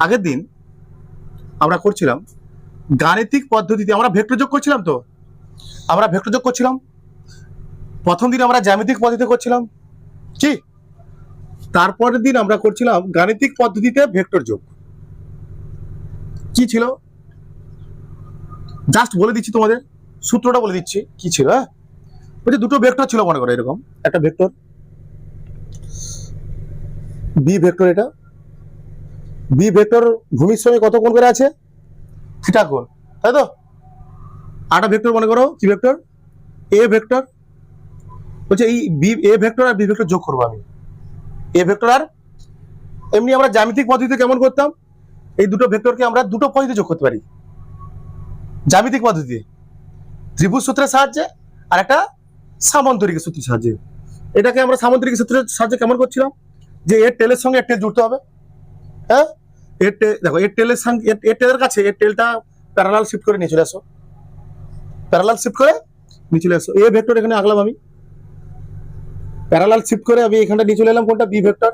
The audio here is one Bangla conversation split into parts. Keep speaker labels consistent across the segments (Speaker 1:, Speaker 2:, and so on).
Speaker 1: আগের দিন আমরা করছিলাম গাণিতিক পদ্ধতিতে, আমরা ভেক্টর যোগ করছিলাম। তো আমরা ভেক্টর যোগ করছিলাম। প্রথম দিন আমরা জ্যামিতিক পদ্ধতিতে করছিলাম, কি? তারপরের দিন আমরা করছিলাম গাণিতিক পদ্ধতিতে ভেক্টর যোগ। কি ছিল জাস্ট বলে দিচ্ছি, তোমাদের সূত্রটা বলে দিচ্ছি কি ছিল। হ্যাঁ, ওই যে দুটো ভেক্টর ছিল, মনে করো এরকম একটা ভেক্টর বি ভেক্টর, এটা বি ভেক্টর ভূমির সঙ্গে কত কোণ করে আছে? থিটা কোণ, তাই তো? আরেকটা ভেক্টর মনে করো কি ভেক্টর? A vector. বলছে এই বি এ ভেক্টর আর বি ভেক্টর যোগ করবো আমি, এ ভেক্টর আর, এমনি আমরা জ্যামিতিক পদ্ধতিতে কেমন করতাম? এই দুটো ভেক্টরকে আমরা দুটো পদ্ধতিতে যোগ করতে পারি জ্যামিতিক পদ্ধতিতে, ত্রিভুজ সূত্রের সাহায্যে আর একটা সামান্তরিক সূত্রের সাহায্যে। এটাকে আমরা সামান্তরিক সূত্রের সাহায্যে কেমন করছিলাম? যে এর টেলের সঙ্গে এর টেল জুড়তে হবে। হ্যাঁ, এর দেখো এর টেলের সঙ্গে এর টেলের কাছে এর টেলটা প্যারালাল শিফট করে নিয়ে চলে আসো, প্যারালাল শিফট করে নিয়ে চলে আসো। এ ভেক্টর এখানে আঁকলাম আমি, প্যারালাল শিফট করে আমি এখানটা নিয়ে চলে এলাম কোনটা? B vector.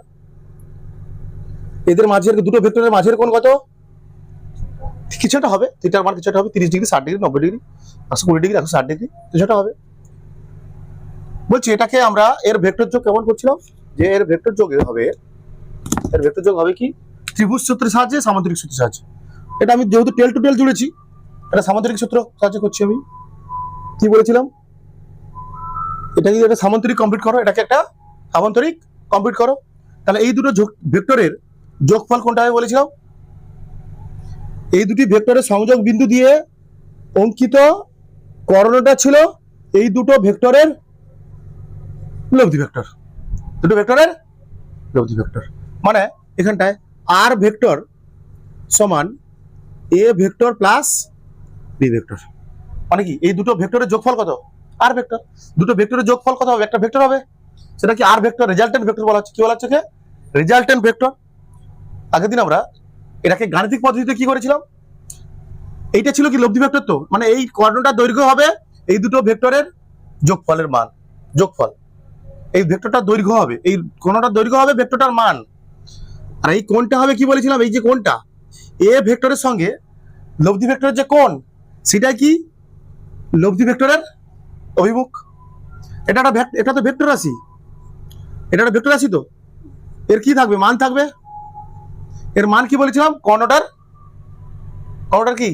Speaker 1: এদের মাঝের দুটো ভেক্টরের মাঝের কোণ কত? কিছুটা হবে, থিটার মান কিছুটা হবে 30 degree, 60 degree, 90 degree, 120 degree, 160 degree, কিছুটা হবে। বলছি এটাকে আমরা এর ভেক্টর যোগ কেমন করছিলাম? যে এর ভেক্টর যোগ হবে, এর ভেক্টর যোগ হবে কি? ত্রিভুজ সূত্রের সাহায্যে, সামান্তরিক সূত্রের সাহায্যে। এটা আমি যেহেতু টেল টু টেল জুড়েছি, এটা সামান্তরিক সূত্র সাহায্যে করছি আমি। কি বলেছিলাম? এটা যদি একটা সামান্তরিক কমপ্লিট করো, এটাকে একটা সামান্তরিক কমপ্লিট করো, তাহলে এই দুটো ভেক্টরের যোগফল কোনটা হবে বলেছিলাম? এই দুটি ভেক্টরের সংযোগ বিন্দু দিয়ে অঙ্কিত কর্ণটা ছিল এই দুটো ভেক্টরের লব্ধি ভেক্টর, দুটো ভেক্টরের লব্ধি ভেক্টর। মানে এখানটায় আর ভেক্টর সমান A vector plus B vector. মানে কি? এই দুটো ভেক্টরের যোগফল কত? R vector. দুটো ভেক্টরের যোগফল কত হবে? একটা ভেক্টর হবে, সেটা কি আর ভেক্টর, রেজাল্টেন্ট ভেক্টর বলা হচ্ছে। কি বলা হচ্ছে? Resultant vector. আগের দিন আমরা এটাকে গাণিতিক পদ্ধতিতে কি করেছিলাম? এইটা ছিল কি লব্ধি ভেক্টর। তো মানে এই কর্ণটার দৈর্ঘ্য হবে এই দুটো ভেক্টরের যোগফলের মান, যোগফল। এই ভেক্টরটার দৈর্ঘ্য হবে, এই কোণটার দৈর্ঘ্য হবে ভেক্টরটার মান। আর এই কোণটা হবে কি বলেছিলাম? এই যে কোণটা এ ভেক্টরের সঙ্গে লব্ধি ভেক্টরের যে কোণ, সেটা কি লব্ধি ভেক্টরের অভিমুখ। এটা তো ভেক্টর রাশি, এটা একটা ভেক্টর রাশি। তো এর কি থাকবে? মান থাকবে। এর মান কি বলেছিলাম? কর্ণটার কি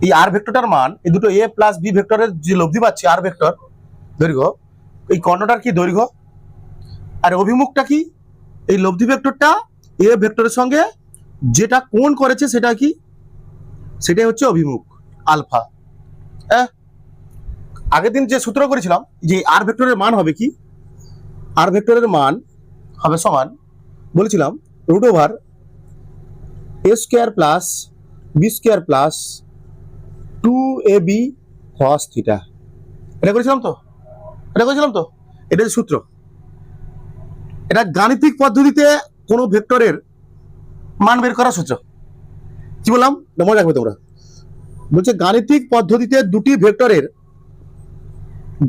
Speaker 1: এই আর ভেক্টরটার মান, এই দুটো এ প্লাস বি ভেক্টরের যে লব্ধি পাচ্ছি আর ভেক্টর দৈর্ঘ্য, এই কর্ণটার কি দৈর্ঘ্য, আর অভিমুখটা কি? এই লব্ধি ভেক্টরটা এ ভেক্টরের সঙ্গে যেটা কোণ করেছে সেটা কি? সেটাই হচ্ছে অভিমুখ, আলফা। হ্যাঁ, আগের দিন যে সূত্র করেছিলাম যে আর ভেক্টরের মান হবে কি? আর ভেক্টরের মান হবে সমান, বলেছিলাম root over A square plus B square plus 2ab cos theta. এটা করেছিলাম তো, এটা যে সূত্র, এটা গাণিতিক পদ্ধতিতে কোন ভেক্টরের মান বের করার সূত্র। কি বললাম মনে রাখবে তোমরা? বলছে গাণিতিক পদ্ধতিতে দুটি ভেক্টরের,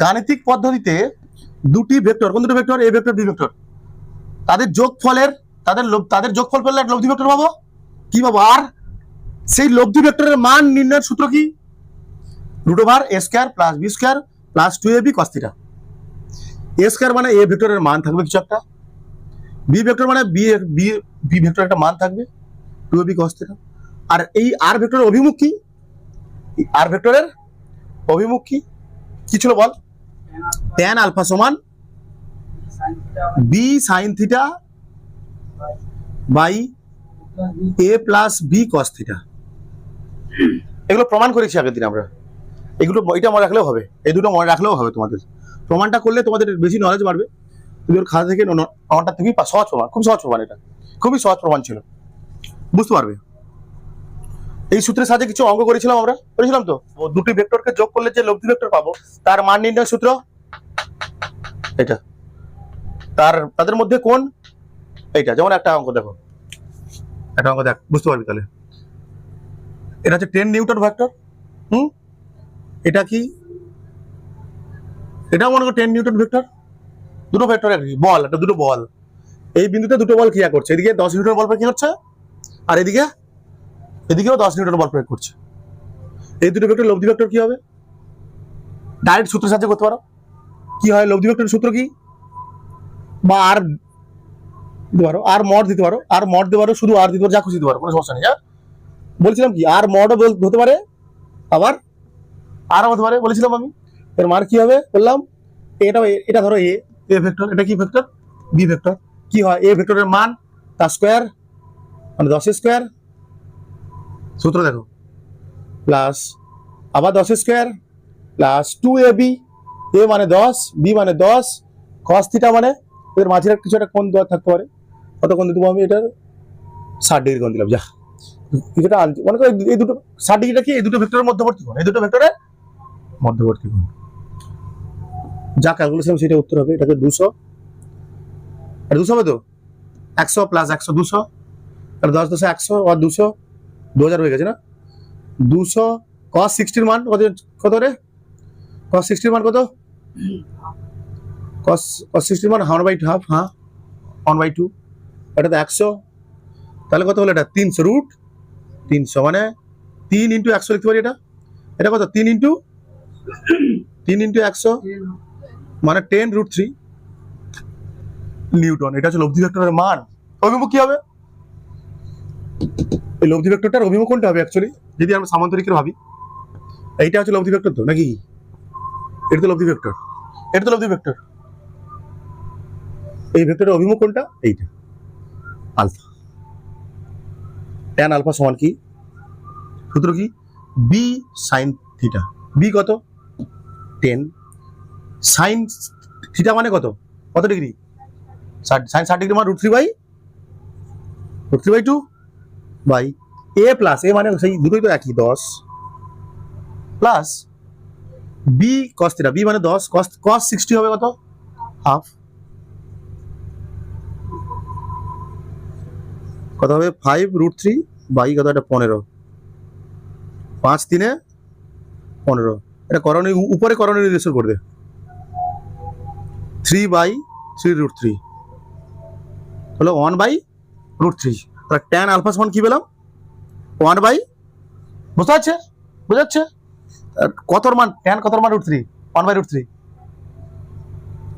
Speaker 1: গাণিতিক পদ্ধতিতে দুটি ভেক্টর, কোন দুটো vector? A vector B vector, তাদের যোগফলের, তাদের যোগফল পেলে একটা লব্ধি ভেক্টর পাবো। কি পাবো? আর সেই লব্ধি ভেক্টরের মান নির্ণয়ের সূত্র কি? Root over A square plus B square plus 2ab cos theta. A square মানে এ ভেক্টরের মান থাকবে কিছু একটা, বি ভেক্টর মানে বি ভেক্টর একটা মান থাকবে 2ab cos থিটা। আর এই আর ভেক্টরের অভিমুখ কি? আর ভেক্টরের অভিমুখ কি ছিল বল? tan আলফা সমান B sin theta by A plus B cos theta. এগুলো প্রমাণ করেছি আগের দিন আমরা। এগুলো এটা মনে রাখলেও হবে, এই দুটো মনে রাখলেও হবে। তোমাদের প্রমাণটা করলে তোমাদের বেশি নলেজ বাড়বে। তুমি ওর খাতা থেকে প্রমাণটা তুমি সহজ প্রমাণ, খুব সহজ প্রমাণ, এটা খুবই সহজ প্রমাণ ছিল, বুঝতে পারবে। এই সূত্রের সাহায্যে কিছু অঙ্ক করেছিলাম আমরা, করেছিলাম তো। দুটি ভেক্টরকে যোগ করলে যে লব্ধি ভেক্টর পাবো তার মান নির্ণয়ের সূত্র এটা। তাদের মধ্যে কোন এইটা, যেমন একটা অঙ্ক দেখো, একটা অঙ্ক দেখ, বুঝতে পারবি তাহলে। এটা হচ্ছে 10 নিউটন ভেক্টর। এটা কি? এটা মনে করো 10 নিউটন ভেক্টর, দুটো ভেক্টর একই বল, এটা দুটো বল। এই বিন্দুতে দুটো বল ক্রিয়া করছে, এদিকে 10 নিউটন বল প্রয়োগ হচ্ছে আর এদিকেও 10 নিউটন বল প্রয়োগ করছে। এই দুটো ভেক্টর লব্ধি ভেক্টর কি হবে? ডাইরেক্ট সূত্র সাহায্যে করতে পারো। কি হয় লব্ধি ভেক্টরের সূত্র কি? বা আর দিতে পারো, আর মড দিতে পারো, আর মড দিতে পারো, শুধু আর দিতে পারো, যা খুশি দিতে পারো, কোনো সমস্যা নেই। বলছিলাম কি আর মডও হতে পারে, আবার আরও হতে পারে বলেছিলাম আমি। এর মান কি হবে বললাম, এটা ধরো এ ভেক্টর, এটা কি ভেক্টর? B vector. কি হয় এ ভেক্টরের মান তার স্কোয়ার মানে 10 স্কোয়ার, সূত্র দেখো, প্লাস আবার 10 স্কোয়ার প্লাস 2ab, এ মানে 10, বি মানে 10, cos থিটা মানে এর মাঝের কিছু একটা কোণ দেওয়া থাকতে পারে, কত কোণ দিতে আমি এটার 60 ডিগ্রি কোণ দিলাম, যা কিছুটা মনে করো এই দুটো 60 ডিগ্রিটা কি এই দুটো ভেক্টরের মধ্যবর্তী কোণ, এই দুটো ভেক্টরের মধ্যবর্তী কোণ। যা ক্যালকুলেশন সেটা উত্তর হবে। এটাকে 200, আর 200 হবে তো 100 প্লাস 100 200, আর 10 10 100 আর 200 2000 হয়ে গেছে না। 200 cos 60 এর মান কত রে? cos 60 এর মান কত? cos 60 এর মান 1/2, হ্যাঁ 1/2, এটা তো 100, তাহলে কত হলো এটা? 300 রুট 300 মানে 3 ইন্টু 100 লিখতে পারি। এটা কত? 3 ইন্টু 100 মানে 10 রুট 3 নিউটন। এটা হচ্ছে লব্ধি ভেক্টরের মান। অভিমুখ কি হবে? এই লব্ধি ভেক্টরটার অভিমুখ কোনটা হবে অ্যাকচুয়ালি, যদি আমরা সামান্তরিকের ভাবি? এইটা হচ্ছে লব্ধি ভেক্টর তো নাকি? এটা তো লব্ধি ভেক্টর, এটা তো লব্ধি ভেক্টর। এই ভেক্টরের অভিমুখ কোনটা? এইটা আলফা। tan আলফা সমান কি? সূত্র কি? B sine theta. বি কত? 10, সাইন থিটা মানে কত? কত ডিগ্রি? সাইন 60 ডিগ্রি মানে √3/2 বাই এ প্লাস এ মানে সেই দুটোই তো একই 10 plus B cos theta, B মানে 10, cos 60 হবে কত? হাফ, কত হবে? 5√3 বাই কত? এটা 15, 5 3 15, এটা করণীয় উপরে করণীয় নির্দেশ করে দে 3/3√3 হলো 1/√3। তাহলে tan আলফা সমান কি পেলাম? 1 বুঝতে পারছে? বুঝাচ্ছে কতর মান? tan কতর মান? √3, 1/√3,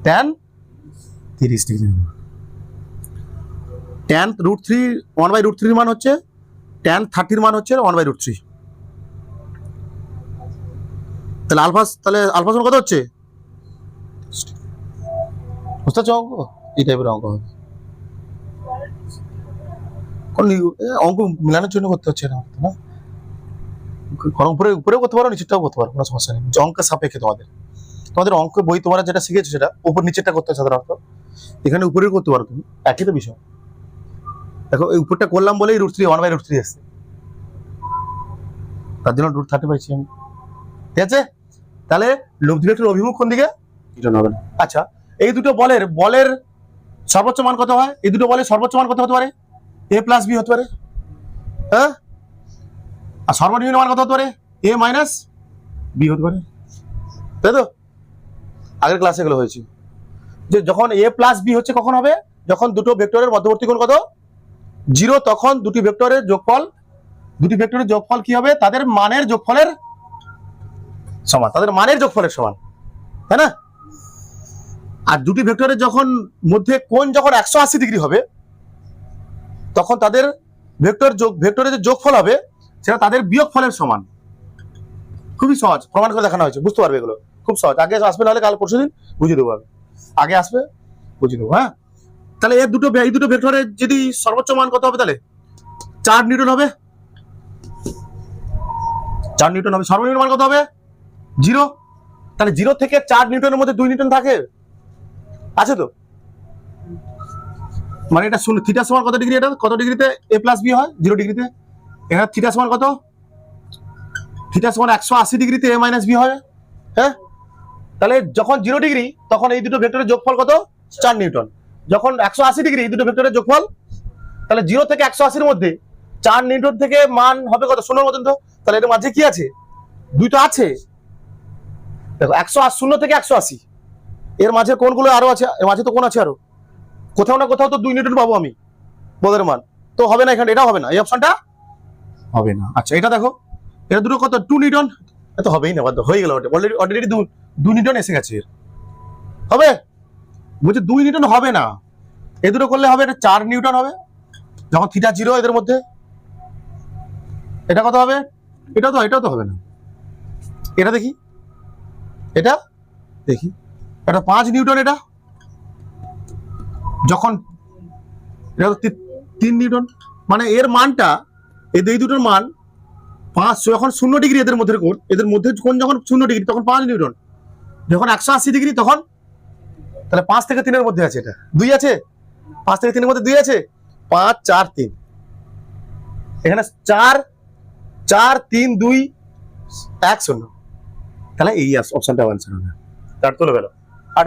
Speaker 1: tan 30 ডিগ্রি। tan √3 1/√3 মান হচ্ছে tan 30 মান হচ্ছে 1/√3। তাহলে আলফা সমান কত হচ্ছে? বুঝতে পারছো অঙ্ক? এই টাইপের অঙ্ক হবে। অঙ্ক মিলানোর জন্য করতে হচ্ছে না, উপরেও করতে পারো, নিচেরটাও করতে পারো, কোনো সমস্যা নেই। অঙ্কের সাপেক্ষে তোমাদের অঙ্ক বই তোমরা যেটা শিখেছো সেটা উপর নিচেরটা করতে হয় সাধারণত, এখানে উপরেও করতে পারো তুমি, একই তো বিষয়। দেখো এই উপরটা করলাম বলেই √3 1/√3 আসছে, তার জন্য √30 পাইছি আমি। ঠিক আছে, তাহলে লব্ধি ভেক্টরের অভিমুখ কোন দিকে? এটা হবে না। আচ্ছা, এই দুটো বলের সর্বোচ্চ মান কত হয়? এই দুটো বলের সর্বোচ্চ মান কত হতে পারে? a প্লাস বি হতে পারে, হ্যাঁ। আর সর্বনিম্ন মান কত হতে পারে? a মাইনাস বি হতে পারে, তাই তো? আগের ক্লাসে এগুলো হয়েছে যে যখন a প্লাস বি হচ্ছে কখন হবে? যখন দুটো ভেক্টরের মধ্যবর্তী কোণ কত? 0, তখন দুটি ভেক্টরের যোগফল কি হবে? তাদের মানের যোগফলের সমান, তাই না? আর দুটি ভেক্টরের যখন মধ্যে কোণ যখন 180 ডিগ্রি হবে, তখন তাদের ভেক্টরের যে যোগফল হবে সেটা তাদের বিয়োগফলের সমান। খুবই সহজ, প্রমাণ করে দেখানো হয়েছে, বুঝতে পারবে এগুলো খুব সহজ। আগে আসবে, নাহলে কাল পরশুদিন বুঝিয়ে দেবো আমি, আগে আসবে বুঝিয়ে দেবো, হ্যাঁ। তাহলে এই দুটো ভেক্টরের যদি সর্বোচ্চ মান কত হবে? তাহলে 4 নিউটন হবে, 4 নিউটন হবে। সর্বনিম্ন মান কত হবে? 0। তাহলে 0 থেকে 4 নিউটনের মধ্যে 2 নিউটন থাকে, আছে তো? মানে এটা শুনুন, থিটা সমান কত ডিগ্রি? এটা কত ডিগ্রিতে a প্লাস বি হয়? 0 ডিগ্রিতে। এখানে থিটা সমান কত? থিটা সমান 180 ডিগ্রিতে a মাইনাস বি হয়, হ্যাঁ। তাহলে যখন 0 ডিগ্রি তখন এই দুটো ভেক্টরের যোগফল কত? 4 নিউটন। যখন 180 ডিগ্রি এই দুটো ভেক্টরের যোগফল, তাহলে 0 থেকে 180 এর মধ্যে 4 নিউটন থেকে মান হবে কত? 0 মতন তো। তাহলে এর মাঝে কি আছে? 2 তো আছে। দেখো 0 থেকে 180 এর মাঝে কোণগুলো আরো আছে, এর মাঝে তো কোণ আছে আরো। কোথাও না কোথাও তো 2 নিউটন পাবো আমি বলের মান, তো হবে না এখানে, এটা হবে না, এই অপশনটা হবে না। আচ্ছা এটা দেখো, এটা দুটো কত 2 নিউটন, এটা তো হবেই না, বাদ দাও, হয়ে গেল, অলরেডি 2 নিউটন এসে গেছে, হবে বলছে 2 নিউটন হবে না, এ দুটো করলে হবে, এটা 4 নিউটন হবে যখন থিটা 0 এদের মধ্যে। এটা কত হবে, এটাও তো হবে না, এটা দেখি, এটা দেখি, এটা 5 নিউটন, এটা যখন এটা 3 নিউটন, মানে এর মানটা, এই দুটোর মান 5, যখন 0 ডিগ্রি এদের মধ্যে কোণ, কোণ যখন 0 ডিগ্রি তখন 5 নিউটন, যখন 180 ডিগ্রি তখন, তাহলে 5 থেকে 3 এর মধ্যে আছে, এটা 2 আছে, 5 থেকে 3 এর মধ্যে 2 আছে, 5 4 3, এখানে 4 4 3 2 1 0, তাহলে এই অপশনটা आंसर হবে। তার তো গেল। আর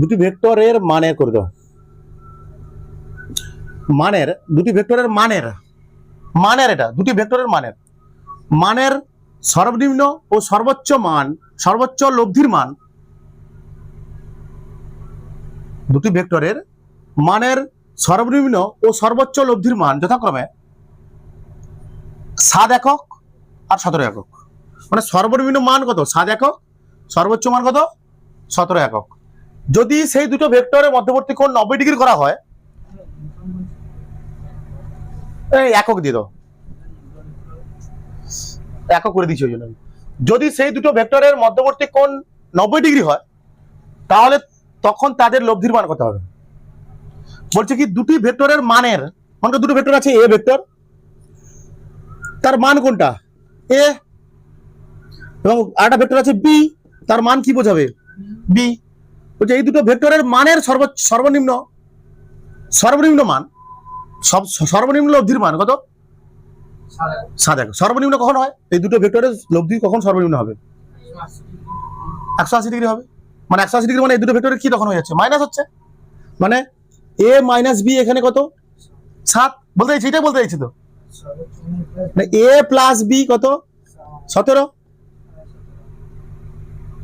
Speaker 1: দুটি ভেক্টরের মানের করে দাও, মানের দুটি ভেক্টরের মানের এটা দুটি ভেক্টরের মানের সর্বনিম্ন ও সর্বোচ্চ মান, সর্বোচ্চ লব্ধির মান, দুটি ভেক্টরের মানের সর্বনিম্ন ও সর্বোচ্চ লব্ধির মান যথাক্রমে 7 একক আর 17 একক। মানে সর্বনিম্ন মান কত 7 একক, সর্বোচ্চ মান কত 17 একক। যদি সেই দুটো ভেক্টরের মধ্যবর্তী কোণ 90 ডিগ্রি করা হয়, এই একক দিয়ে দাও, একক করে দিচ্ছি ওই জন্য। যদি সেই দুটো ভেক্টরের মধ্যবর্তী কোণ 90 ডিগ্রি হয়, তাহলে তখন তাদের লব্ধির মান কত হবে। বলছে কি দুটি ভেক্টরের মানের, মানে দুটো ভেক্টর আছে, এ ভেক্টর, তার মান কোনটা এ, এবং আরেকটা ভেক্টর আছে বি, তার মান কি বোঝাবে বি। বলছে এই দুটো ভেক্টরের মানের সর্বনিম্ন মান, সর্বনিম্ন লব্ধির মান কত 7 একক। সর্বনিম্ন কখন হয়, এই দুটো ভেক্টরের লব্ধি কখন সর্বনিম্ন হবে 180 ডিগ্রি হবে। মানে 180 ডিগ্রি মানে এই দুটো ভেক্টরের কি তখন হয়ে যাচ্ছে, মাইনাস হচ্ছে, মানে এ মাইনাস বি এখানে কত 7, বলতে চাইছি এটাই বলতে চাইছি তো, এ প্লাস বি কত 17,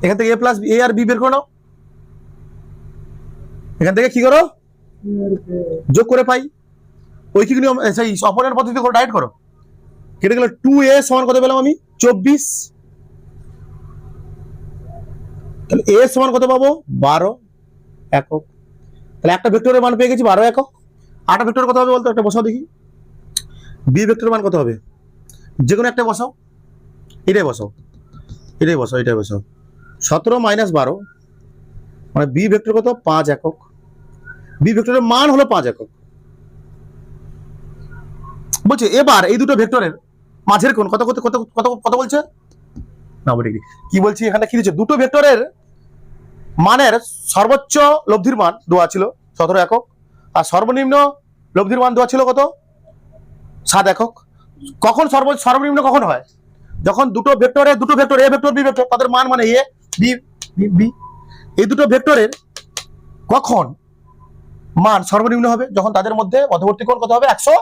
Speaker 1: এখান থেকে এ প্লাস এ আর বি বের করে নাও, এখান থেকে কি করো যোগ করে পাই, ঐকিক নিয়ম সেই অপরের পদ্ধতি করে ডাইরেক্ট করো, কেটে গেল 2a সমান কত পেলাম আমি 24, তাহলে a সমান কত পাবো 12 একক। তাহলে একটা ভেক্টরের মান পেয়ে গেছি 12 একক। আরেকটা ভেক্টর কত হবে বলতো, একটা বসাও দেখি, বি ভেক্টরের মান কত হবে, যে কোনো একটা বসাও, এটাই বসাও 17 মাইনাস 12, মানে বি ভেক্টর কত 5 একক, বি ভেক্টরের মান হলো 5 একক। বলছে এবার এই দুটো ভেক্টরের মাঝের কোণ কত কত কত কত কত বলছে 90 ডিগ্রি। কি বলছি এখানে কি দিচ্ছে, দুটো ভেক্টরের মানের সর্বোচ্চ লব্ধির মান দেওয়া ছিল 17 একক, আর সর্বনিম্ন লব্ধির মান দেওয়া ছিল কত 7 একক। কখন সর্বনিম্ন কখন হয়, যখন দুটো vector A vector B vector, তাদের মান মানে এ বি বি, এই দুটো ভেক্টরের কখন মান সর্বনিম্ন হবে, যখন তাদের মধ্যে মধ্যবর্তী কোণ কত হবে 100,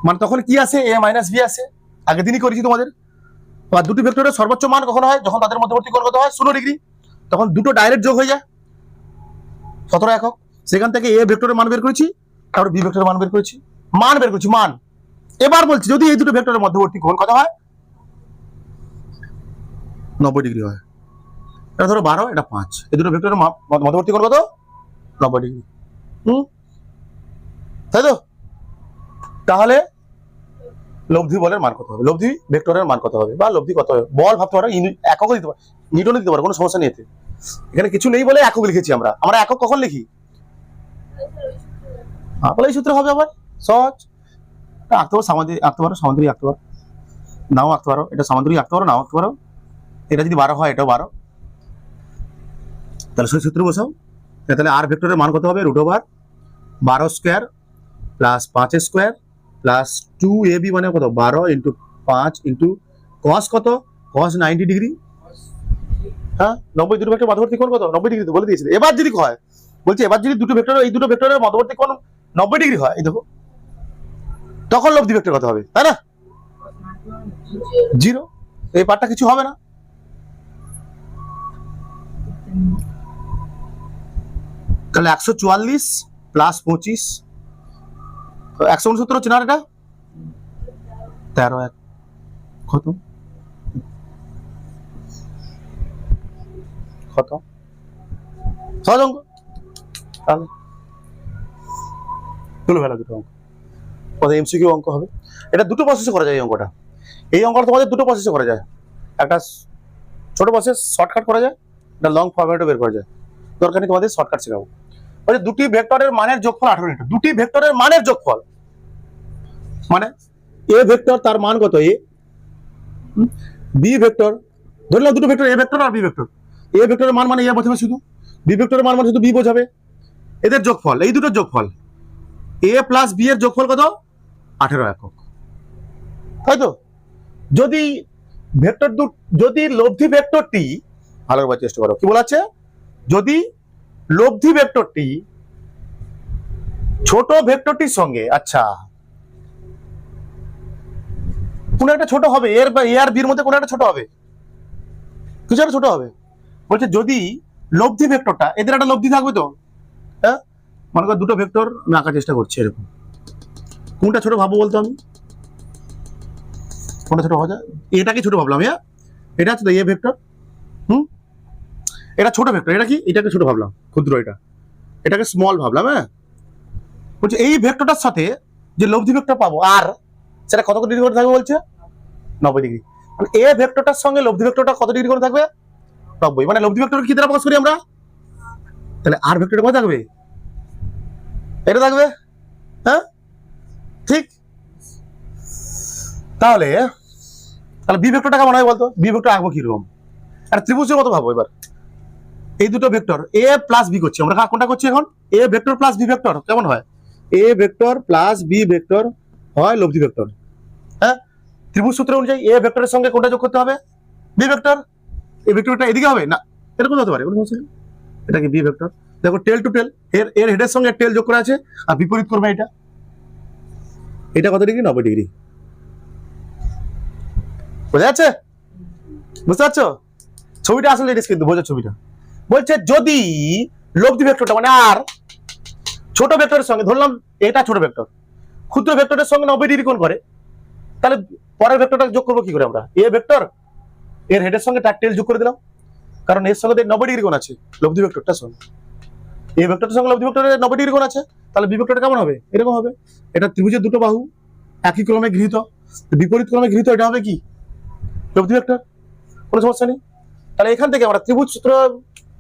Speaker 1: মানে তখন কি আসে এ মাইনাস বি আসে, আগের দিনই করেছি তোমাদের। আর দুটি ভেক্টরের সর্বোচ্চ মান কখন হয়, যখন তাদের মধ্যবর্তী কোণ কত হয় 0 ডিগ্রি, তখন দুটো ডাইরেক্ট যোগ হয়ে যায় 17 একক। সেখান থেকে এ ভেক্টরের মান বের করেছি, তারপর বি ভেক্টরের মান বের করেছি, মান। এবার বলছি যদি এই দুটো ভেক্টরের মধ্যবর্তী কোণ কত হয় 90 ডিগ্রি হয়, এটা ধরো 12, এটা 5, এই দুটো ভেক্টরের মধ্যবর্তী কোণ কত 90 ডিগ্রি, তাই তো। তাহলে লব্ধি বলের মান কত হবে, লব্ধি ভেক্টরের মান কত হবে, বা লব্ধি কত হবে, বল ভাবতে পারো, একক দিতে পারো, নিউটনে দিতে পারো, কোনো সমস্যা নেই এতে। এখানে কিছু নেই বলে একক লিখেছি আমরা একক কখন লিখি, বলে এই সূত্র হবে, আবার সহজ আঁকতে পারো, সামান্তরিক আঁকতে পারো, সামান্তরিক আঁকতে পারো, নাও আঁকতে পারো, এটা সামান্তরিক আঁকতে পারো, নাও আঁকতে পারো, এটা যদি 12 হয় এটাও 12, তাহলে সেই সূত্র বসাও। তাহলে আর ভেক্টরের মান কত হবে √12 square plus 5 square plus 2ab, মানে কত 12 ইন্টু 5 ইন্টু cos কত cos 90 ডিগ্রি, হ্যাঁ 90 দুটো ভেক্টর মধ্যবর্তী কোণ কত 90 ডিগ্রি, তো বলে দিয়েছিল। এবার যদি হয়, বলছে এবার যদি দুটো ভেক্টর, এই দুটো ভেক্টরের মধ্যবর্তী কোণ 90 ডিগ্রি হয়, এই দেখো, তখন লব্ধি ভেক্টর কত হবে, তাই না 0, এই পার্টটা কিছু হবে না। তাহলে 144 প্লাস 25, 169 হচ্ছে না এটা, 13 1 কত কত সহজ অঙ্ক, তাহলে তুলে ফেলা দুটো অঙ্ক, কত এমসিকিউ অঙ্ক হবে। এটা দুটো প্রসেসে করা যায় এই অঙ্কটা। এই অঙ্কটা তোমাদের দুটো প্রসেসে করা যায়, একটা ছোট প্রসেস শর্টকাট করা যায়, একটা লং ফরম্যাটও বের করা যায়। দরকার নেই তোমাদের শর্টকাট শেখাবো। বলছে দুটি ভেক্টরের মানের যোগফল 18 মিটার। দুটি ভেক্টরের মানের যোগফল মানে এ ভেক্টর তার মান কত, এ, বি ভেক্টর, ধরলাম দুটো ভেক্টর এ ভেক্টর আর বি ভেক্টর। এ ভেক্টরের মান মানে এ বোঝাবে শুধু, বি ভেক্টরের মান মানে শুধু বি বোঝাবে। এদের যোগফল, এই দুটোর যোগফল, এ প্লাস বি এর যোগফল কত, 18 একক, তাই তো। যদি ভেক্টর যদি লব্ধি ভেক্টরটি, ভালো করে চেষ্টা করো, কি বলা আছে, যদি লব্ধি ভেক্টরটি ছোট ভেক্টরটির সঙ্গে, আচ্ছা কোন একটা ছোট হবে, এর বা এ আর বির মধ্যে কোন একটা ছোট হবে, কিছু একটা ছোট হবে। বলছে যদি লব্ধি ভেক্টরটা, এদের একটা লব্ধি থাকবে তো, হ্যাঁ, মনে করো দুটো ভেক্টর আমি আঁকার চেষ্টা করছি এরকম, কোনটা ছোট ভাববো বলতো আমি, কোনটা ছোট হওয়া যায়, এটাকে ছোট ভাবলাম, হ্যাঁ এটা হচ্ছে এ ভেক্টর, এটা ছোট ভেক্টর, এটা কি, এটাকে ছোট ভাবলাম, ক্ষুদ্র, এটাকে স্মল ভাবলাম, হ্যাঁ। বলছে এই ভেক্টরটার সাথে যে লব্ধি ভেক্টর পাবো আর সেটা কত ডিগ্রি করে থাকবে বলছে, 90 ডিগ্রি। মানে এ ভেক্টরটার সঙ্গে লব্ধি ভেক্টরটা কত ডিগ্রি করে থাকবে, 90। মানে লব্ধি ভেক্টর কি দ্বারা প্রকাশ করি আমরা, তাহলে আর ভেক্টরটা কত থাকবে, এটা থাকবে, হ্যাঁ ঠিক। তাহলে তাহলে বি ভেক্টরটা কেমন হয় বলতো, বি ভেক্টর আঁকবো কিরকম, আর ত্রিভুজের মতো ভাবো এবার। এই দুটো ভেক্টর এ প্লাস বি করছি আমরা, কোনটা করছি এখন, A vector plus B vector কেমন হয়, A vector plus B vector হয় লব্ধি ভেক্টর, হ্যাঁ। ত্রিভুজ সূত্র অনুযায়ী এ ভেক্টরের সঙ্গে কোনটা যোগ করতে হবে, বি ভেক্টর। এই ভেক্টরটা এদিকে হবে না, এরকম হতে পারে, এটা কি বি ভেক্টর, দেখো টেল টু টেল, এর হেডের সঙ্গে টেল যোগ করা আছে, আর বিপরীত করবে এটা, এটা কত ডিগ্রি, 90 ডিগ্রি, বোঝা যাচ্ছে, বুঝতে পারছো ছবিটা, আসলে এটা কিন্তু বোঝার ছবিটা। বলছে যদি লব্ধি ভেক্টরটা মানে আর ছোট ভেক্টরের সঙ্গে, ধরলাম এটা ছোট ভেক্টর, ক্ষুদ্র ভেক্টরের সঙ্গে 90 ডিগ্রি কোণ করে, তাহলে পরের ভেক্টরটা যোগ করবো কি করে আমরা, এ ভেক্টর এর হেডের সঙ্গে তার টেল যোগ করে দিলাম, কারণ এর সঙ্গে 90 ডিগ্রি কোণ আছে লব্ধি ভেক্টরটার সঙ্গে, এ ভেক্টরের সঙ্গে লব্ধি ভেক্টরের 90 ডিগ্রি কোণ আছে, তাহলে বি ভেক্টরটা কেমন হবে, এরকম হবে। এটা ত্রিভুজের দুটো বাহু একই ক্রমে গৃহীত, বিপরীত ক্রমে গৃহীত, এটা হবে কি লব্ধি ভেক্টর, কোনো সমস্যা নেই। তাহলে এখান থেকে আমরা ত্রিভুজ সূত্র,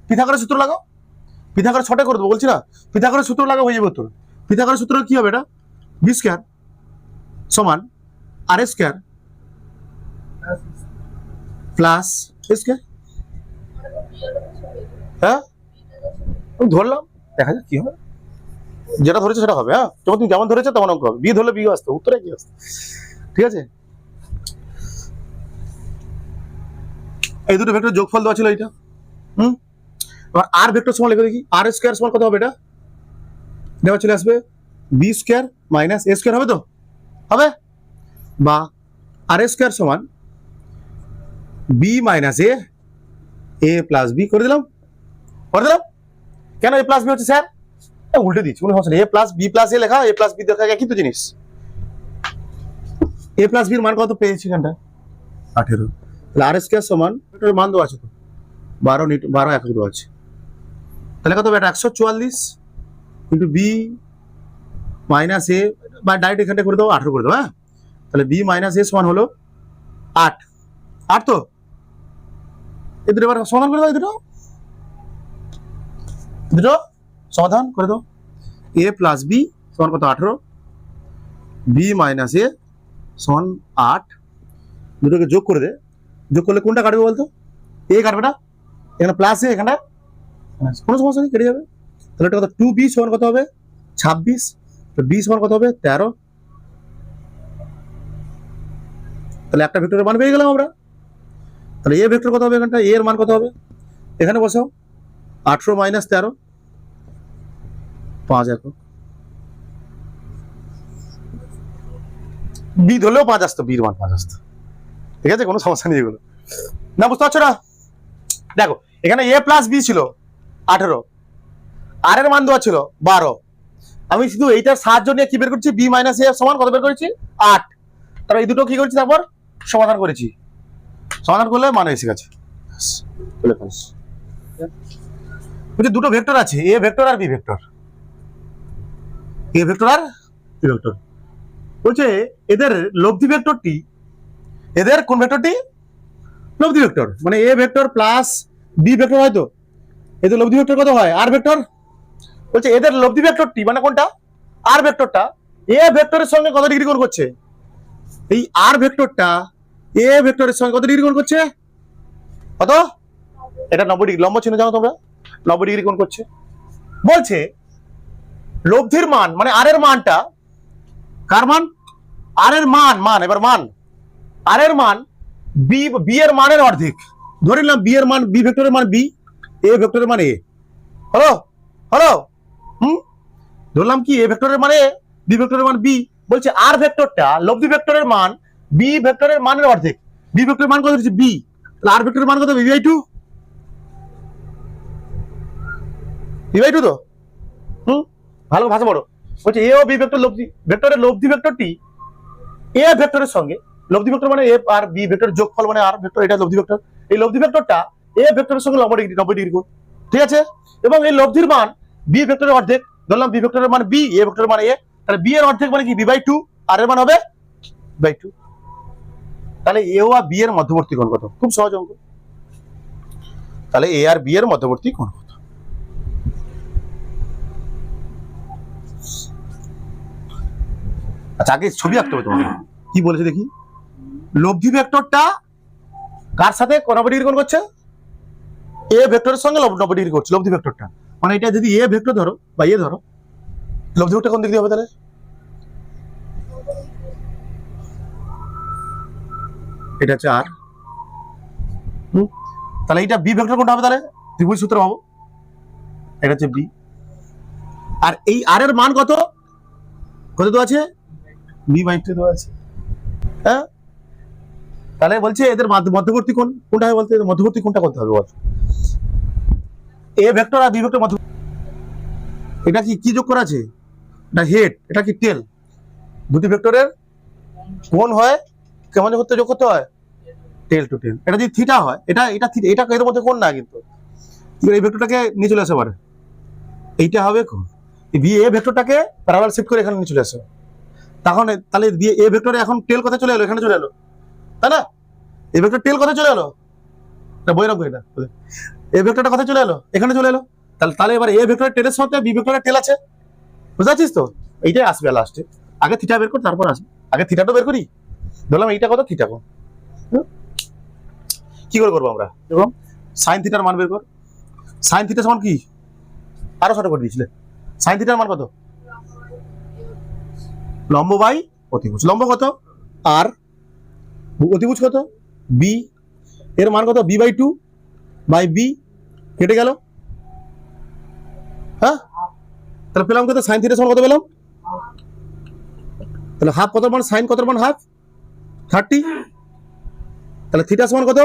Speaker 1: পিথাগোরাস সূত্র লাগাও, পিথাগোরাস ছটা করে দেবো বলছি না, পিথাগোরাস সূত্র লাগাও হয়ে যাবে তোর। পিথাগোরাস সূত্র কি হবে, এটা বি স্কয়ার সমান আর স্কয়ার প্লাস স্কয়ার, হ্যাঁ ধরলাম, দেখা যাক কি হয়, যেটা ধরেছে সেটা হবে, হ্যাঁ যখন তুমি যেমন ধরেছো তেমন অঙ্ক হবে, বি ধরলে বি আসতো, উত্তরে কি আসতো, ঠিক আছে। এই দুটো ভেক্টর যোগফল দেওয়া ছিল এইটা, এবার আর ভেক্টর সমান লিখে দেখি, আর স্কয়ার সমান কত হবে, এটা দেওয়া চলে আসবে বি স্কয়ার মাইনাস এ স্কয়ার, হবে তো, হবে, বা আর স্কয়ার সমান বি মাইনাস এ প্লাস বি করে দিলাম, কেন এ প্লাস বি হচ্ছে স্যার, উল্টে দিচ্ছি, কোনো সমস্যা নেই, এ প্লাস বি প্লাস এ লেখা, এ প্লাস বি দেখা একই তো জিনিস, এ প্লাস বির মান কত পেয়েছি এখানটা 18, তাহলে আর স্কয়ার সমান মান দেওয়া আছে তো 12 একক দেওয়া আছে, তাহলে কত হবে, এটা 144 ইন্টু বি মাইনাস এ, বা ডাইরেক্ট এখানটা করে দাও 18 করে দাও, হ্যাঁ। তাহলে বি মাইনাস এ সমান হলো 8 তো, এই দুটো এবার সমাধান করে দাও, দুটো সমাধান করে দাও, এ প্লাস বি সমান কত 18, বি মাইনাস এ সমান 8, দুটোকে যোগ করে দে, যোগ করলে কোনটা কাটবে বলতো, এ কাটবে না, এখানে প্লাস এ, এখানে কোনো সমস্যা নেই, কেটে যাবে। তাহলে এটা কত, 2b সমান কত হবে 26, বি সমান কত হবে 13, তাহলে একটা ভেক্টরের মান পেয়ে গেলাম আমরা। তাহলে এ ভেক্টর কত হবে, এখানটা এর মান কত হবে, এখানে বসাও 18 মাইনাস 13, 5 একক, বি ধরলেও 5 আসতো, বির মান 5 আসতো, ঠিক আছে, কোনো সমস্যা নেই এগুলো, না বুঝতে পারছো না। দেখো এখানে এ প্লাস বি ছিল 18, আর এর মান দেওয়া ছিল 12, আমি শুধু এইটার সাহায্য নিয়ে কি বের করছি, বি মাইনাস এ সমান কত বের করেছি 8। তারপর এই দুটো কি করেছি, তারপর সমাধান করেছি, সমাধান করলে মানে এসে গেছে। বলছে দুটো ভেক্টর আছে, এ ভেক্টর আর বি ভেক্টর, এ ভেক্টর আর বি ভেক্টর। বলছে এদের লব্ধি ভেক্টরটি, এদের কোন ভেক্টরটি লব্ধি ভেক্টর, মানে A vector plus B vector হয়, তো এদের লব্ধি ভেক্টর কত হয় আর ভেক্টর। বলছে এদের লব্ধি ভেক্টরটি মানে কোনটা, আর ভেক্টরটা এ ভেক্টরের সঙ্গে কত ডিগ্রি কোণ করছে, এই আর ভেক্টরটা এ ভেক্টরের সঙ্গে কত ডিগ্রি কোণ করছে, কত, এটা 90 ডিগ্রি, লম্ব চিহ্ন জানো তোমরা, 90 ডিগ্রি কোণ করছে। বলছে লব্ধির মান মানে আর এর মানটা, কার মান, আর এর মান এবার মান, আর এর মান বি এর মানের অর্ধেক, ধরে নিলাম বি এর মান, বি ভেক্টরের মান বি, এ ভেক্টরের মান এ, হলো হলো, ধরলাম কি এ ভেক্টরের মানে এ, বি ভেক্টরের মান বি। বলছে আর ভেক্টরটা লব্ধি ভেক্টরের মান বি ভেক্টরের মানের অর্ধেক, বি ভেক্টরের মান কত হচ্ছে বি, তাহলে আর ভেক্টরের মান কত, বি বাই 2, বি বাই 2 তো, ভালো ভাষা বড়। বলছে এ ও বি ভেক্টর লব্ধি ভেক্টরের লব্ধি ভেক্টরটি এ ভেক্টরের সঙ্গে, লব্ধি ভেক্টর মানে এ আর বি ভেক্টরের যোগফল মানে আর ভেক্টর, এটা লব্ধি ভেক্টর, এই লব্ধি ভেক্টরটা এ ভেক্টরের সঙ্গে 90 ডিগ্রি কোণ, ঠিক আছে। এবং এই লব্ধির মান বি ভেক্টরের অর্ধেক, ধরলাম বি ভেক্টরের মান বি, এ ভেক্টরের মান এ, তাহলে বি এর অর্ধেক মানে কি বি বাই 2, আর এর মান হবে বাই 2। তাহলে এ ও আর বি এর মধ্যবর্তী কোণ কত, খুব সহজ অঙ্ক। তাহলে এ আর বি এর মধ্যবর্তী কোণ কত, আচ্ছা আগে ছবি আঁকতে হবে তোমাকে, কি বলেছে দেখি। লব্ধি ভেক্টরটা কার সাথে 90 ডিগ্রি কোণ করছে, এ ভেক্টরের সঙ্গে 90 ডিগ্রি করছে লব্ধি ভেক্টরটা, মানে এটা যদি এ ভেক্টর ধরো বা এ ধরো, লব্ধি ভেক্টর কোন দিক দিয়ে হবে তাহলে, এটা হচ্ছে আর, তাহলে এটা বি ভেক্টর কোনটা হবে তাহলে, ত্রিভুজ সূত্র পাবো, এটা হচ্ছে বি। আর এই আর এর মান কত, কত তো আছে, বি বাই 2 দেওয়া আছে, হ্যাঁ। তাহলে বলছে এদের মধ্যবর্তী কোণ কোনটা হবে, বলতে এদের মধ্যবর্তী কোণটা করতে হবে, বল এ ভেক্টর আর বি ভেক্টর মধ্য, এটা কি যোগ করা আছে, এটা হেড, এটা কি টেল, দুটি ভেক্টরের কোণ হয় কেমন যোগ করতে হয়, টেল টু টেল। এটা যদি থিটা হয়, এটা এর মধ্যে কোণ না, কিন্তু এই ভেক্টরটাকে নিয়ে চলে আসে পারে, এইটা হবে কোণ, বি এ ভেক্টরটাকে প্যারালাল শিফট করে এখানে নিয়ে চলে আসে, তখন তাহলে বি এ ভেক্টরে এখন টেল কোথায় চলে এলো, এখানে চলে এলো, তাই না, এই ভেক্টর টেল কোথায় চলে এলো, এটা বই রাখবো, এটা এ ভেক্টরটা কোথায় চলে এলো, এখানে চলে এলো, তাহলে এবার এ ভেক্টরের টেলের সাথে বি ভেক্টরের টেল আছে, বুঝতে পারছিস তো, এইটাই আসবে লাস্টে, আগে থিটা বের কর তারপর আসবে, আগে থিটাটা বের করি, ধরলাম এইটা কত থিটা কোণ, কি করে করবো আমরা, এবং সাইন থিটার মান বের কর, সাইন থিটা সমান কি, আরো ছোট করে দিয়েছিলে, সাইন থিটার মান কত, লম্ব বাই অতিভুজ, লম্ব কত আর অতিভুজ কত বি, এর মান কত বি বাই 2 বাই বি, কেটে গেল, হ্যাঁ, তাহলে পেলাম কত, সাইন থিটা সমান কত পেলাম, তাহলে হাফ কত মান, সাইন কত মান হাফ 30, তাহলে থিটা সমান কত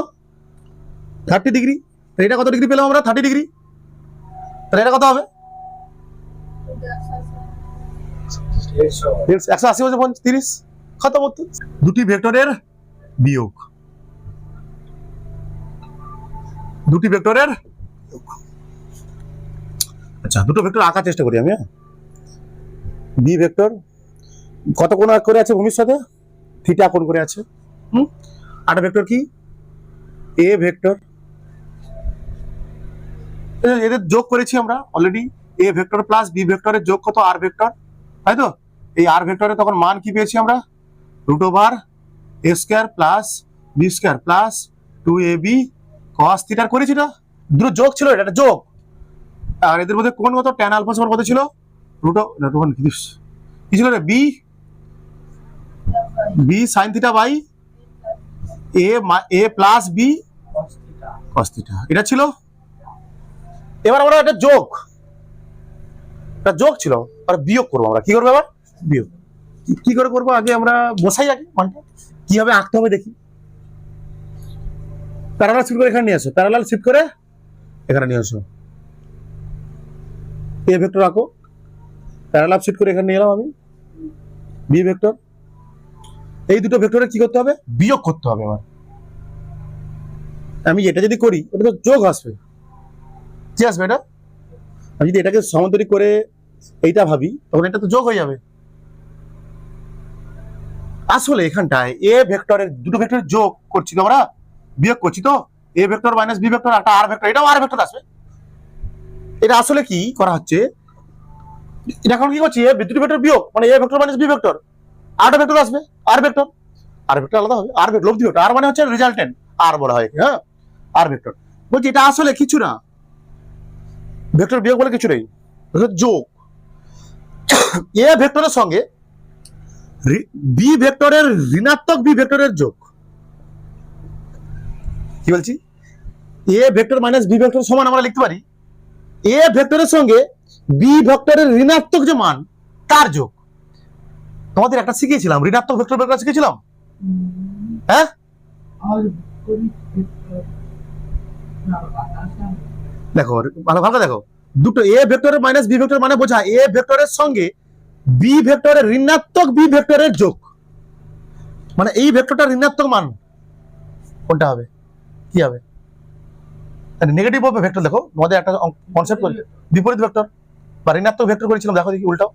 Speaker 1: 30 ডিগ্রি, এটা কত ডিগ্রি পেলাম আমরা 30 ডিগ্রি, তাহলে এটা কত হবে 180 বলছে 30, কত বলতো, দুটি ভেক্টরের বিয়োগ, দুটি ভেক্টরের, আচ্ছা দুটো ভেক্টর আঁকার চেষ্টা করি আমি, হ্যাঁ, বি ভেক্টর কত কোণ করে আছে ভূমির সাথে, থিটা কোণ করে আছে, আর ভেক্টর কি এ ভেক্টর, এদের যোগ করেছি আমরা already, A vector plus B ভেক্টরের যোগ কত আর ভেক্টর, তাই তো, এই আর ভেক্টরে তখন মান কি পেয়েছি আমরা, √a square plus B square plus 2ab cos থিটার করেছি না, দুটো যোগ ছিল, এটা যোগ, আর এদের মধ্যে কোণ কত, tan আলফা সমান কত ছিল, কি ছিল রে, B sin theta by a plus B cos theta, এটা ছিল। এবার আমরা এটা যোগ ছিল, আর বিয়োগ করবো আমরা, কি করবো এবার বিয়োগ, কি করে করবো আগে আমরা বসাই, আগে মানটা কিভাবে আঁকতে হবে দেখি, প্যারালাল শিফট করে এখানে নিয়ে আসো, প্যারালাল শিফট করে এখানে নিয়ে আসো, এ ভেক্টর আঁকো, প্যারালাল শিফট করে এখানে নিয়ে এলাম আমি বি ভেক্টর। এই দুটো ভেক্টরের কি করতে হবে? বিয়োগ করতে হবে আমার। আমি এটা যদি করি এটা তো যোগ আসবে, কি আসবে এটা? আমি যদি এটাকে সমান্তরিক করে এইটা ভাবি তখন এটা তো যোগ হয়ে যাবে। আসলে এখানটায় এ ভেক্টরের দুটো ভেক্টরের যোগ করছি তো আমরা, বিয়োগ করছি তো, A vector minus B vector, একটা আর ভেক্টর, এটাও আর ভেক্টর আসবে। এটা আসলে কি করা হচ্ছে, এটা এখন কি করছি, এ দুটো ভেক্টর বিয়োগ মানে A vector minus B vector, আরটা ভেক্টর আসবে, আর ভেক্টর, আর ভেক্টর আলাদা হবে, আর ভেক্টর লব্ধি ভেক্টর, আর মানে হচ্ছে রেজাল্টেন্ট, আর বলা হয়, হ্যাঁ আর ভেক্টর। বলছি এটা আসলে কিছু না, ভেক্টর বিয়োগ বলে কিছু নেই, যোগ। এ ভেক্টরের সঙ্গে বি ভেক্টরের ঋণাত্মক বি ভেক্টরের যোগ। কি বলছি, A vector minus B vector সমান আমরা লিখতে পারি এ ভেক্টরের সঙ্গে বি ভেক্টরের ঋণাত্মক যে মান তার যোগ। তোমাদের একটা শিখিয়েছিলাম, ঋণাত্মক ভেক্টর বের করা শিখেছিলাম, হ্যাঁ? দেখো ভালো ভালো দেখো, দুটো A vector minus B vector মানে বোঝায় এ ভেক্টরের সঙ্গে বি ভেক্টরের ঋণাত্মক বি ভেক্টরের যোগ। মানে এই ভেক্টরটার ঋণাত্মক মান কোনটা হবে, কি হবে? নেগেটিভ হবে ভেক্টর। দেখো তোমাদের একটা কনসেপ্ট করি, বিপরীত ভেক্টর বা ঋণাত্মক ভেক্টর করেছিলাম, দেখো দেখি উল্টাও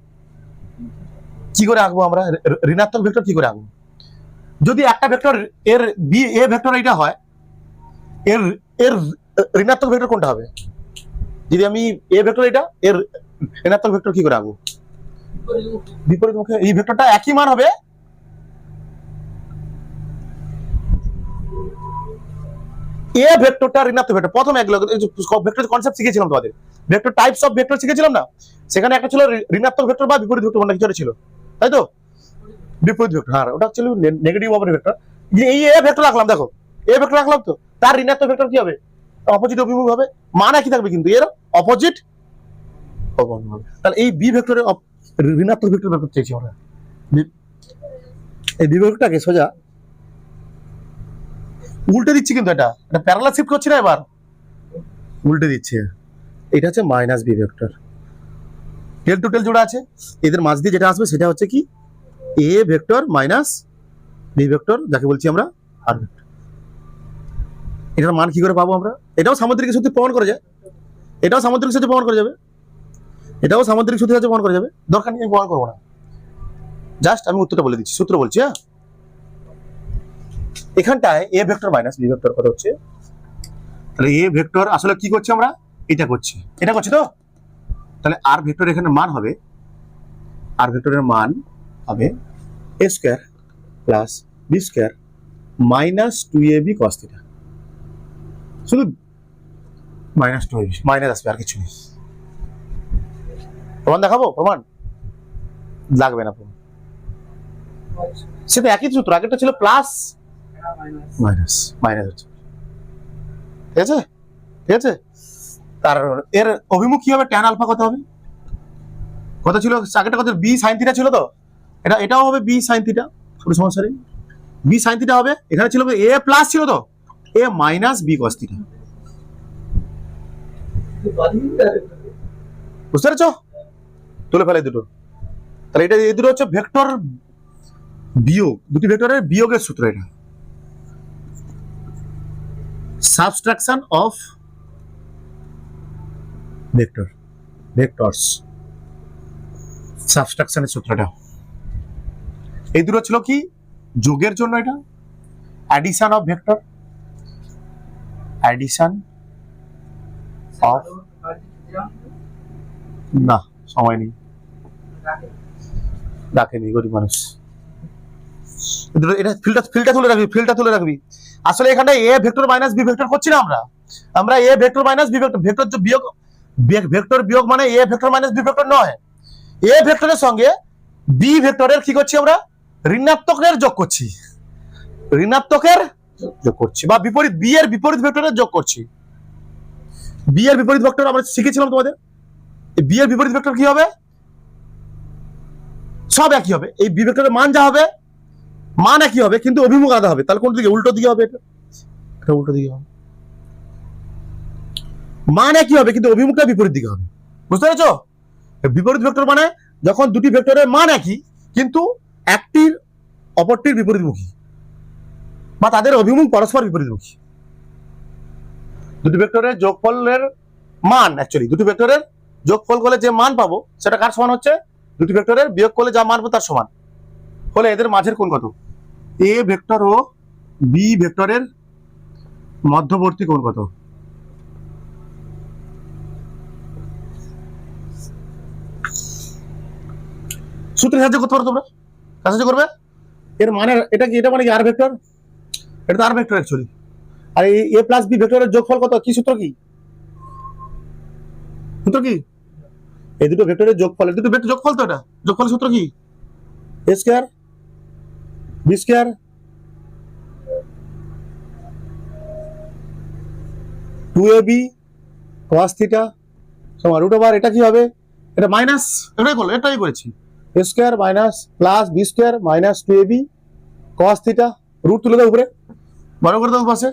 Speaker 1: কি করে আঁকবো আমরা। ঋণাত্মক ভেক্টর কি করে আঁকবো? যদি একটা ভেক্টর এর বি এ ভেক্টর এটা হয়, এর এর ঋণাত্মক ভেক্টর কোনটা হবে? যদি আমি এ ভেক্টর এটা, এর ঋণাত্মক ভেক্টর কি করে আঁকবো? বিপরীত মুখে। এই ভেক্টরটা একই মান হবে, এ ভেক্টরটা ঋণাত্মক ভেক্টর। প্রথম এক ভেক্টর কনসেপ্ট শিখেছিলাম তোমাদের, ভেক্টর টাইপস অফ ভেক্টর শিখেছিলাম না, সেখানে একটা ছিল ঋণাত্মক ভেক্টর বা বিপরীত ভেক্টর, কিছু ছিল তাই তো, বিপরীত ভেক্টর। হ্যাঁ ওটা ছিল নেগেটিভ ওভার ভেক্টর। এই এ ভেক্টর রাখলাম, দেখো এ ভেক্টর রাখলাম তো, তার ঋণাত্মক ভেক্টর কি হবে? অপোজিট অভিমুখ হবে, মান একই থাকবে কিন্তু এর অপোজিট অভিমুখ হবে। তাহলে এই বি ভেক্টরের ঋণাত্মক ভেক্টর বের করতে চাইছি আমরা। এই বি ভেক্টরটাকে সোজা উল্টে দিচ্ছি, কিন্তু এটা প্যারালাল শিফট করছি না, এবার উল্টে দিচ্ছি। এটা হচ্ছে minus B vector, tail to tail জোড়া আছে, এদের মাঝ দিয়ে যেটা আসবে সেটা হচ্ছে কি A vector minus B vector, যাকে বলছি আমরা আর ভেক্টর। এটার মান কি করে পাবো আমরা? এটাও সামুদ্রিক সূত্রে প্রমাণ করা যায়, এটাও সামুদ্রিক সূত্রে প্রমাণ করা যাবে, এটাও সামুদ্রিক সূত্রে প্রমাণ করা যাবে, দরকার নেই প্রমাণ করবো না, জাস্ট আমি উত্তরটা বলে দিচ্ছি, সূত্র বলছি। হ্যাঁ এখানটায় A vector minus B vector কথা হচ্ছে, তাহলে এ ভেক্টর আসলে কি করছি আমরা, এটা করছি, এটা করছি তো, তাহলে আর ভেক্টর এখানে মান হবে, আর ভেক্টরের মান হবে A square plus B square minus 2ab cos theta. শুধু মাইনাস 2ab মাইনাস আসবে, আর কিছু নেই। প্রমাণ দেখাবো? প্রমাণ লাগবে না প্রমাণ, সেটা একই সূত্র, আগেরটা ছিল প্লাস মাইনাস, মাইনাস হচ্ছে, ঠিক আছে ঠিক আছে। তার এর অভিমুখ কি হবে? ট্যান আলফা কত হবে? কত ছিল আগেরটা? কত? বি সাইন থিটা ছিল তো, এটাও হবে বি সাইন থিটা, ছোট সমস্যা নেই, বি সাইন থিটা হবে। এখানে ছিল এ প্লাস ছিল তো, এ মাইনাস বি কস থিটা, বুঝতে পেরেছো? তুলে ফেলে দুটো, তাহলে এটা এই দুটো হচ্ছে ভেক্টর বিয়োগ, দুটি ভেক্টরের বিয়োগের সূত্র, এটা সাবট্রাকশন অফ ভেক্টর, ভেক্টরস সাবট্রাকশনের সূত্রটা। এই দুটো ছিল কি যোগের জন্য, এটা addition of vector, addition of, না সময় নেই, রাখেনি গরিব মানুষ। এটা ফিল্ডটা তুলে রাখবি, ফিল্ডটা তুলে রাখবি। আসলে এখানে A vector minus B vector করছি না আমরা, আমরা A vector minus B vector, vector বিয়োগ, ভেক্টর বিয়োগ মানে A vector minus B vector নয়, এ ভেক্টরের সঙ্গে বি ভেক্টরের কি করছি আমরা? ঋণাত্মকের যোগ করছি, ঋণাত্মকের যোগ করছি, বা বিপরীত বি এর বিপরীত ভেক্টরের যোগ করছি। বি এর বিপরীত ভেক্টর আমরা শিখেছিলাম তোমাদের, বি এর বিপরীত ভেক্টর কি হবে? সব একই হবে, এই বি ভেক্টরের মান যা হবে, মান একই হবে কিন্তু অভিমুখ আলাদা হবে। তাহলে কোন দিকে? উল্টো দিকে হবে, এটা উল্টো দিকে হবে। মান একই হবে কিন্তু অভিমুখটা বিপরীত দিকে হবে, বুঝতে পেরেছো? বিপরীত ভেক্টর মানে যখন দুটি ভেক্টরের মান একই কিন্তু একটির অপরটির বিপরীতমুখী বা তাদের অভিমুখ পরস্পর বিপরীতমুখী। দুটি ভেক্টরের যোগফলের মান অ্যাকচুয়ালি দুটি ভেক্টরের যোগফল করলে যে মান পাবো সেটা কার সমান হচ্ছে, দুটি ভেক্টরের বিয়োগ করলে যা মান পাবো তার সমান হলে এদের মাঝের কোণ কত? এ ভেক্টর ও বি ভেক্টরের মধ্যবর্তী কোণ কত? সূত্রে সাহায্য করতে পারো তোমরা, সাহায্য করবে। এর মানে এটা কি, এটা মানে কি আর ভেক্টর, এটা তো আর ভেক্টর অ্যাকচুয়ালি। আর এই এ প্লাস বি ভেক্টরের যোগফল কত? কি সূত্র কি? সূত্র কি? এই দুটো ভেক্টরের যোগফল, এই দুটো ভেক্টর যোগফল তো, এটা যোগফলের সূত্র কি? A square B square two A B cos theta সমান রুট ওভার এটা কি হবে, এটা মাইনাস, এটাই করেছি A square minus plus B square minus two A B cos theta root তুলে দাও উপরে, বড় করে দাও পাশে,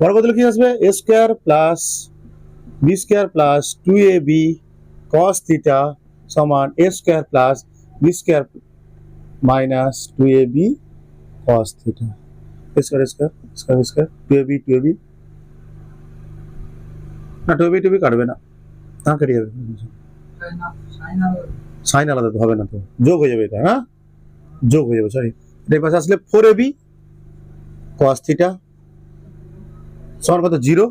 Speaker 1: বড় করে দিলে কি আসবে A square plus B square plus two A B cos theta সমান A square plus B square minus two A B cos theta square square square square two A B না টু এ বি কাটবে না, না কেটে যাবে, সাইন আলাদা তো হবে না, তো যোগ হয়ে যাবে এটা, হ্যাঁ যোগ হয়ে যাবে, সরি এর পাশে আসলে 4ab cos থিটা সমান কত 0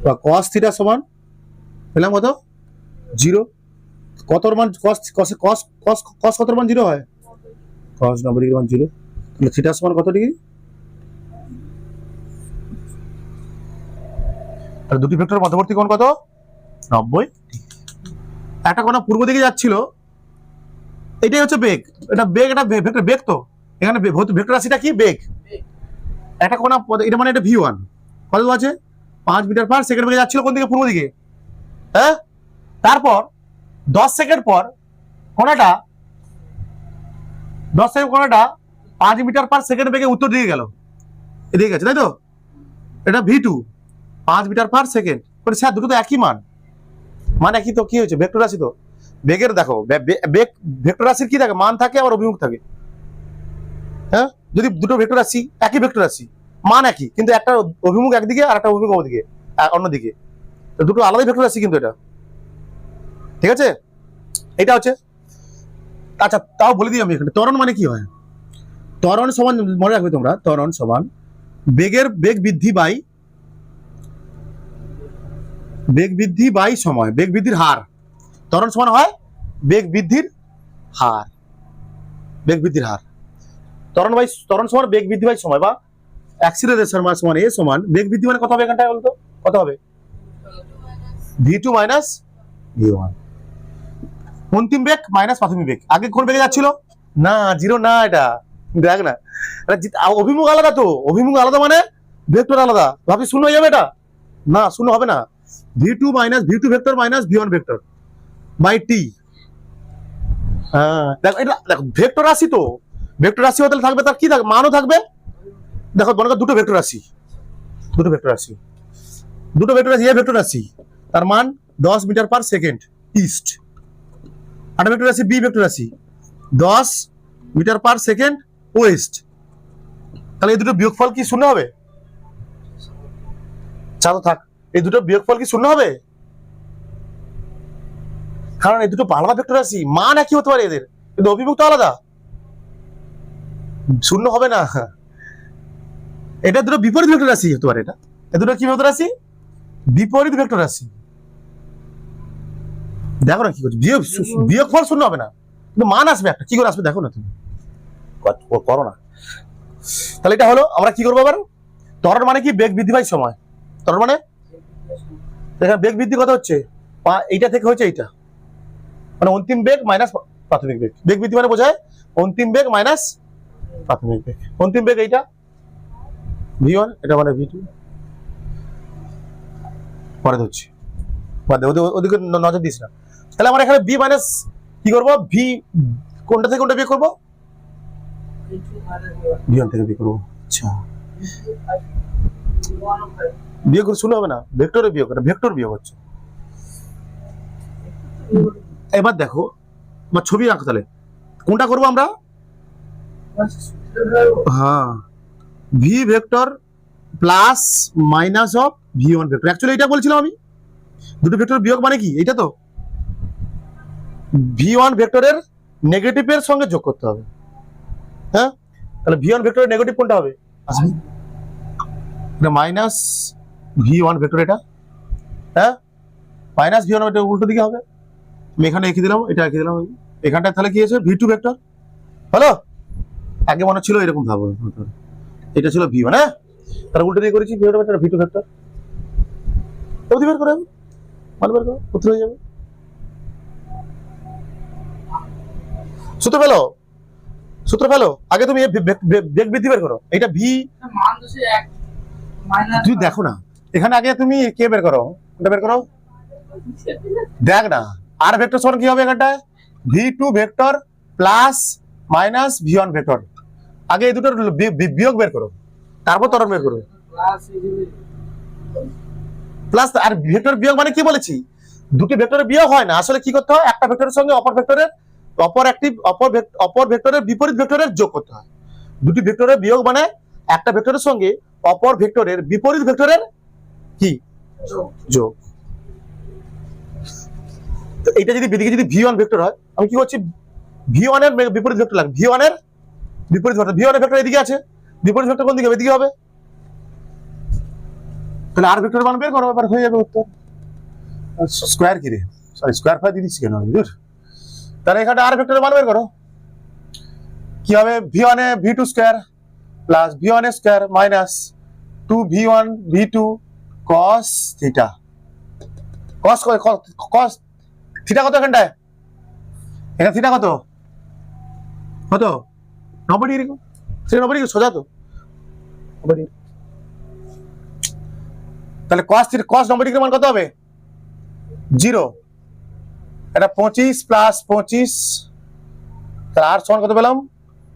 Speaker 1: বা cos থিটা সমান পেলাম কত 0, কত মান cos কত মান 0 হয়, cos 90 ডিগ্রি মান 0, তাহলে থিটা সমান কত ডিগ্রি? তাহলে দুটি ভেক্টরের মধ্যবর্তী কোণ কত? 90। একটা কোণ পূর্ব দিকে যাচ্ছিল, এটাই হচ্ছে বেগ, এটা বেগ, এটা ভেক্টর বেগ, তো এখানে ভেক্টর রাশিটা কি বেগ, একটা কোণ এটা মানে এটা v1 কত আছে 5 মিটার পার সেকেন্ড বেগে যাচ্ছিল কোন দিকে, পূর্ব দিকে, হ্যাঁ তারপর 10 সেকেন্ড পর কোণাটা 5 মিটার পার সেকেন্ড বেগে উত্তর দিকে গেল, এদিকে গেছে তাই তো, এটা v2 5 metre per second, sir দুটো তো একই মান, মানে কি, তো কি হয়েছে ভেক্টর রাশি, তো বেগের দেখো বেগ ভেক্টর রাশির কি থাকে, মান থাকে আবার অভিমুখ থাকে, হ্যাঁ যদি দুটো ভেক্টর রাশি একই ভেক্টর রাশি মান একই কিন্তু একটা অভিমুখ একদিকে আর একটা অভিমুখ অন্যদিকে, অন্যদিকে, তো দুটো আলাদা ভেক্টর রাশি কিন্তু এটা, ঠিক আছে এটা হচ্ছে। আচ্ছা তাও বলে দিই আমি এখানে ত্বরণ মানে কি হয়, ত্বরণ সমান মনে রাখবে তোমরা, ত্বরণ সমান বেগ বৃদ্ধি বাই সময়, বেগ বৃদ্ধির হার, ত্বরণ সমান হয় বেগ বৃদ্ধির হার, ত্বরণ সমান বেগ বৃদ্ধি বাই সময় বা অ্যাক্সিলারেশন সমান এ সমান বেগ বৃদ্ধি মানে কত হবে এখানটায় বলতো, কত হবে v2 মাইনাস v1, অন্তিম বেগ মাইনাস প্রাথমিক বেগ, আগে কোন বেগে যাচ্ছিল না 0 না, এটা দেখ না, অভিমুখ আলাদা, তো অভিমুখ আলাদা মানে ভেক্টর আলাদা, ভাবছি শূন্য হয়ে যাবে, এটা না শূন্য হবে না, v2 vector minus v1 vector by T, হ্যাঁ দেখো এটা দেখো ভেক্টর রাশি, তো ভেক্টর রাশি হতে থাকবে তার কি থাকবে মানও থাকবে, দেখো মনে করো দুটো ভেক্টর রাশি এ ভেক্টর রাশি তার মান 10 মিটার পার সেকেন্ড ইস্ট, আর ভেক্টর রাশি বি ভেক্টর রাশি 10 মিটার পার সেকেন্ড ওয়েস্ট, তাহলে এই দুটো বিয়োগফল কি শূন্য হবে, চালো থাক, এই দুটো বিয়োগফল কি শূন্য হবে, কারণ এই দুটো আলাদা ভেক্টর রাশি মান একই হতে পারে এদের কিন্তু অভিমুখ তো আলাদা, শূন্য হবে না, এটা দুটো বিপরীত ভেক্টর রাশি হতে পারে, এটা দুটো কি ভেক্টর রাশি, বিপরীত ভেক্টর রাশি, দেখো না কি করছে, বিয়োগফল শূন্য হবে না কিন্তু মান আসবে একটা, কি করে আসবে দেখো না তুমি, করো না, তাহলে এটা হলো, আমরা কি করবো আবার, ত্বরণ মানে কি বেগ বৃদ্ধি বাই সময়, ত্বরণ মানে এখানে বেগ বৃদ্ধি কত হচ্ছে এইটা থেকে হচ্ছে এইটা, মানে অন্তিম বেগ মাইনাস প্রাথমিক বেগ, বেগ বৃদ্ধি মানে বোঝায় অন্তিম বেগ মাইনাস প্রাথমিক বেগ, অন্তিম বেগ এইটা v1, এটা মানে v2, পরে ধরছি ওদিকে নজর দিস না, তাহলে আমরা এখানে b মাইনাস কি করবো, v কোনটা থেকে কোনটা বিয়োগ করবো, v1 থেকে বিয়োগ করবো, আচ্ছা বিয়োগ শূন্য হবে না, ভেক্টরে বিয়োগ, এটা ভেক্টর বিয়োগ হচ্ছে, এবার দেখো আমার ছবি আঁকো, তাহলে কোনটা করবো আমরা? হ্যাঁ, V vector plus minus of V one vector. Actually এটা বলছিলাম আমি, দুটো ভেক্টর বিয়োগ মানে কি, এটা তো ভি ওয়ান ভেক্টরের নেগেটিভের সঙ্গে যোগ করতে হবে। হ্যাঁ, তাহলে ভি ওয়ান ভেক্টরের নেগেটিভ কোনটা হবে? এটা মাইনাস ভি ওয়ান ভেক্টর, এটা হ্যাঁ মাইনাস ভি ওয়ান ভেক্টর উল্টো দিকে হবে। আমি এখানে এঁকে দিলাম, এটা এঁকে দিলাম এখানটা, তাহলে কি আছে? V two vector. হলো? আগে মনে ছিল এরকম ভাবো, এটা ছিল ভি ওয়ান, হ্যাঁ তাহলে উল্টো দিকে করেছি V one vector, V two vector. অবধি বের করে মানে বের করো, উত্তর হয়ে যাবে। সূত্র ফেলো, সূত্র ফেলো। আগে তুমি বেগ বৃদ্ধি বের করো। এটা ভি তুমি দেখো না, এখানে আগে তুমি কে বের করো, কোনটা বের করো? দেখ না, আর ভেক্টর সমান কি হবে এখানটায়? V two vector plus minus V one vector. আগে এই দুটোর বিয়োগ বের করো, তারপর ত্বরণ বের করো। প্লাস আর ভেক্টর বিয়োগ মানে কি বলেছি? দুটি ভেক্টরের বিয়োগ হয় না, আসলে কি করতে হয়? একটা ভেক্টরের সঙ্গে অপর ভেক্টরের অপর ভেক্টরের বিপরীত ভেক্টরের যোগ করতে হয়। দুটি ভেক্টরের বিয়োগ মানে একটা ভেক্টরের সঙ্গে অপর ভেক্টরের বিপরীত ভেক্টরের কি যোগ। তো এটা যদি এদিকে যদি ভি ওয়ান ভেক্টর হয়, আমি কি করছি? ভি ওয়ান এর বিপরীত ভেক্টর লাগবে, ভি ওয়ান এর বিপরীত ভেক্টর, ভি ওয়ান এর ভেক্টর এদিকে আছে, বিপরীত ভেক্টর কোন দিকে? এদিকে হবে। তাহলে আর ভেক্টর মান বের করো, এবার হয়ে যাবে উত্তর। স্কোয়ার কি রে, সরি স্কোয়ার ফাই দিয়ে দিচ্ছি কেন? তাহলে এখানে আর ভেক্টরের মান বের করো, কি হবে? V one A V two square plus V one square minus two V one V two cos theta. Cos theta কত এখানটায়? এখানে থিটা কত? কত? 90 ডিগ্রি। 90 ডিগ্রি সোজা তো। তাহলে কস 90 ডিগ্রি মান কত হবে? 0। এটা 25 প্লাস 25, তাহলে আর সমান কত পেলাম?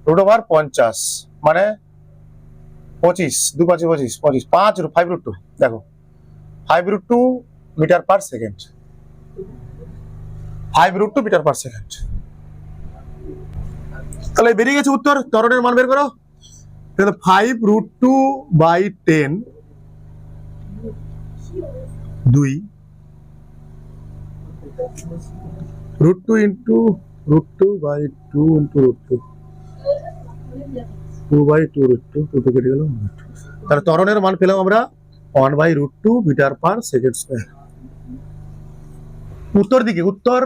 Speaker 1: রুট ওভার 50, মানে 25 2 5 25 25 5 5 রুট 2। দেখো 5 root 2 metre per second, 5 root 2 metre per second. তাহলে বেরিয়ে গেছে উত্তর। ত্বরণের মান বের করো। তাহলে 5 root 2 by 10 2 root 2 into root 2 by 2 into root 2 2 by 2 root 2 2 তো কেটে গেল। তাহলে ত্বরণের মান পেলাম আমরা 1 by root 2 metre per second square. উত্তর দিকে উত্তর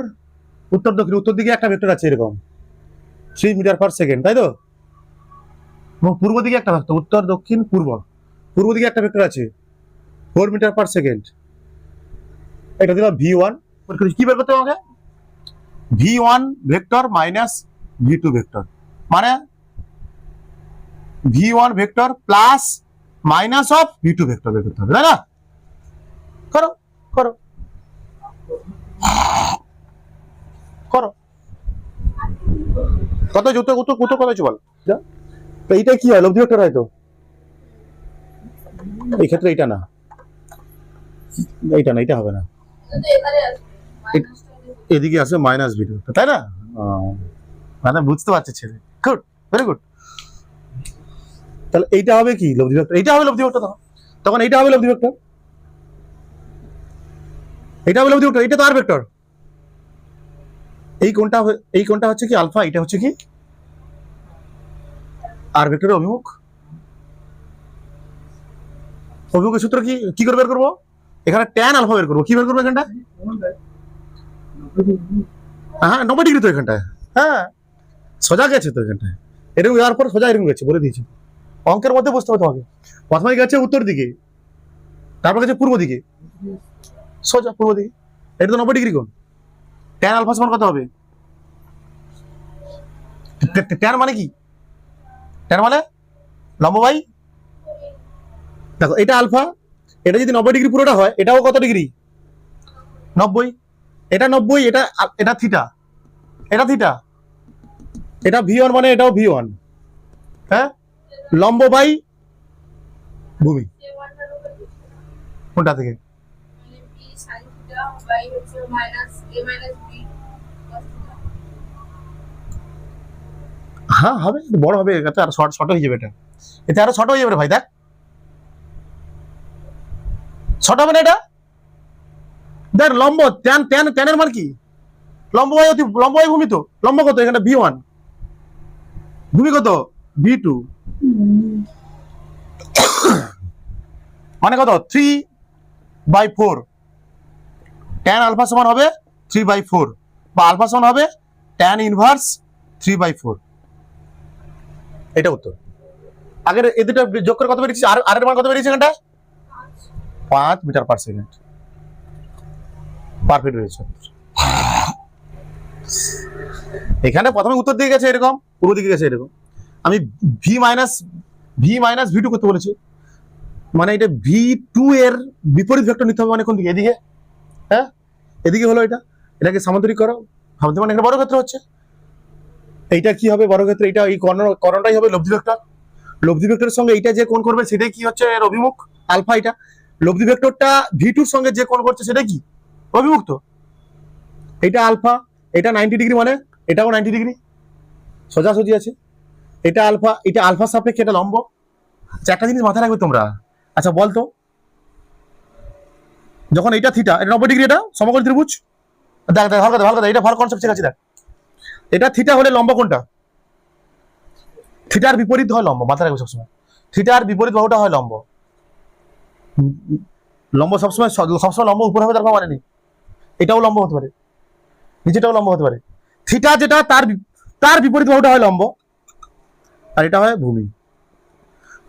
Speaker 1: দক্ষিণ উত্তর দিকে একটা ভেক্টর আছে এরকম 3 মিটার পার সেকেন্ড, তাই তো? এবং পূর্ব দিকে একটা ভেক্টর, উত্তর দক্ষিণ পূর্ব দিকে একটা ভেক্টর আছে 4 মিটার পার সেকেন্ড। এটা দিলাম V1। কি বের করতে হবে? V1 vector minus V2 vector, মানে V1 vector plus minus of V2 vector বের করতে হবে, তাই না? করো করো করো। কত যত কত কত কত বল। তো এইটা কি হয়? লব্ধি ভেক্টর হয় তো। এই ক্ষেত্রে এটা না, এটা হবে না, এদিকে আসবে মাইনাস V2, তাই না? মানে বুঝতে পারছে ছেলে, গুড, ভেরি গুড। তাহলে এইটা হবে কি? লব্ধি ভেক্টর। এইটা হবে লব্ধি ভেক্টর, তখন এইটা হবে লব্ধি ভেক্টর, এটা হবে লব্ধি ভেক্টর, এটা তো আর ভেক্টর। এই কোণটা হচ্ছে কি আলফা, এটা হচ্ছে কি আর ভেক্টরের অভিমুখ। অভিমুখের সূত্র কি করে বের করবো? এখানে tan আলফা বের করবো। কি বের করবো এখানটা? হ্যাঁ 90 ডিগ্রি তো এখানটায়। হ্যাঁ সোজা গেছে তো এখানটায়, এরকম যাওয়ার পর সোজা এরকম গেছে, বলে দিয়েছি। অঙ্কের মধ্যে বুঝতে হবে তোমাকে। প্রথমে গেছে উত্তর দিকে, তারপর গেছে পূর্ব দিকে, সোজা পূর্ব দিকে। এটা তো 90 ডিগ্রি কোণ। tan আলফা সমান কত হবে? tan মানে কি? tan মানে লম্ব বাই, দেখো এটা আলফা, এটা যদি 90 ডিগ্রি পুরোটা হয়, এটাও কত ডিগ্রি? 90। এটা 90, এটা থিটা, এটা থিটা, এটা V1 মানে এটাও V1, হ্যাঁ লম্ব বাই ভূমি। কোনটা থেকে? হ্যাঁ হবে, বড় হবে, এতে আরো শর্ট হয়ে যাবে, এতে আরো শর্ট হয়ে যাবে ভাই। দেখ শর্ট হবে না এটা। দেখ লম্ব ট্যানের মান কি, লম্ব বাই ভূমি, তো লম্ব কত এখানে V1, ভূমি কত V2, মানে কত 3/4। ট্যান আলফা সমান হবে 3/4, বা আলফা সমান হবে ট্যান ইনভার্স 3/4। এটা উত্তর। আগের এই দুটো যোগ করে কত বেরিয়েছে, আর এর মান কত বেরিয়েছে এখানটা 5 মিটার পার সেকেন্ড। পারফেক্ট হয়েছে। এখানে প্রথমে উত্তর দিকে গেছে এরকম, পূর্ব দিকে গেছে এরকম। আমি V-V2 করতে বলেছি, মানে এটা V2 এর বিপরীত ভেক্টর নিতে হবে, মানে কোন দিকে, এদিকে। হ্যাঁ এদিকে হলো এটা, এটাকে সামান্তরিক করো, ভাবতে মানে এখানে বর্গক্ষেত্র হচ্ছে। এইটা কি হবে বর্গক্ষেত্র, এটা এই কর্ণটাই হবে লব্ধি ভেক্টর। লব্ধি ভেক্টরের সঙ্গে এইটা যে কোণ করবে সেটাই কি হচ্ছে এর অভিমুখ আলফা। এটা লব্ধি ভেক্টরটা V2 এর সঙ্গে যে কোণ করছে সেটা কি অভিমুখ। তো এটা আলফা, এটা 90 ডিগ্রি, মানে এটাও 90 ডিগ্রি, সোজাসুজি আছে। এটা আলফা সাপেক্ষে এটা লম্ব। একটা জিনিস মাথায় রাখবে তোমরা। আচ্ছা বলতো, যখন এটা থিটা, এটা 90 ডিগ্রি, এটা সমকোণী ত্রিভুজ। দেখ দেখ ভালো কথা, এটা ভালো কনসেপ্ট শেখাচ্ছি। দেখ এটা থিটা হলে লম্ব কোনটা, থিটার বিপরীত হয় লম্ব, মাথায় রাখবে সবসময়। থিটার বিপরীত বাহুটা হয় লম্ব। লম্ব সবসময় লম্ব উপর হবে তার মানে নেই, এটাও লম্ব হতে পারে, নিচেটাও লম্ব হতে পারে। থিটা যেটা তার বিপরীত বাহুটা হয় লম্ব, আর এটা হয় ভূমি।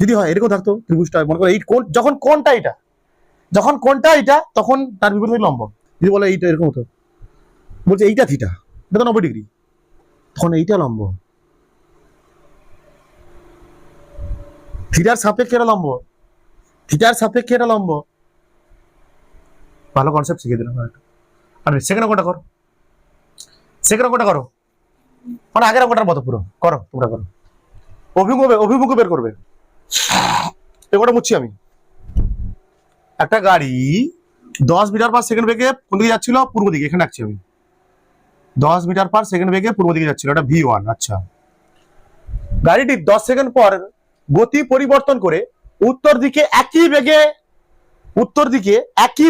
Speaker 1: যদি হয় এরকম থাকতো ত্রিভুজটা, মনে করো এই কোণ, যখন কোণটা এটা তখন তার বিপরীত লম্ব। যদি বলে এইটা এরকম হতো, বলছে এইটা থিটা, এটা তো 90 ডিগ্রি, তখন এইটা লম্ব। থিটার সাপেক্ষে এটা লম্ব, ভালো কনসেপ্ট শিখিয়ে দিলাম। আর সেকেন্ড অঙ্কটা করো, মানে আগের অঙ্কটার মতো পুরো করো, তোমরা করো। অভিমুখ বের করবে। এগুলো মুছছি আমি। একটা গাড়ি 10 মিটার পার সেকেন্ড বেগে কোন দিকে যাচ্ছিল, পূর্ব দিকে, এখানে রাখছি আমি। 10 মিটার পার সেকেন্ড বেগে পূর্ব দিকে যাচ্ছিল, এটা V1। আচ্ছা, গাড়িটি 10 সেকেন্ড পর গতি পরিবর্তন করে উত্তর দিকে একই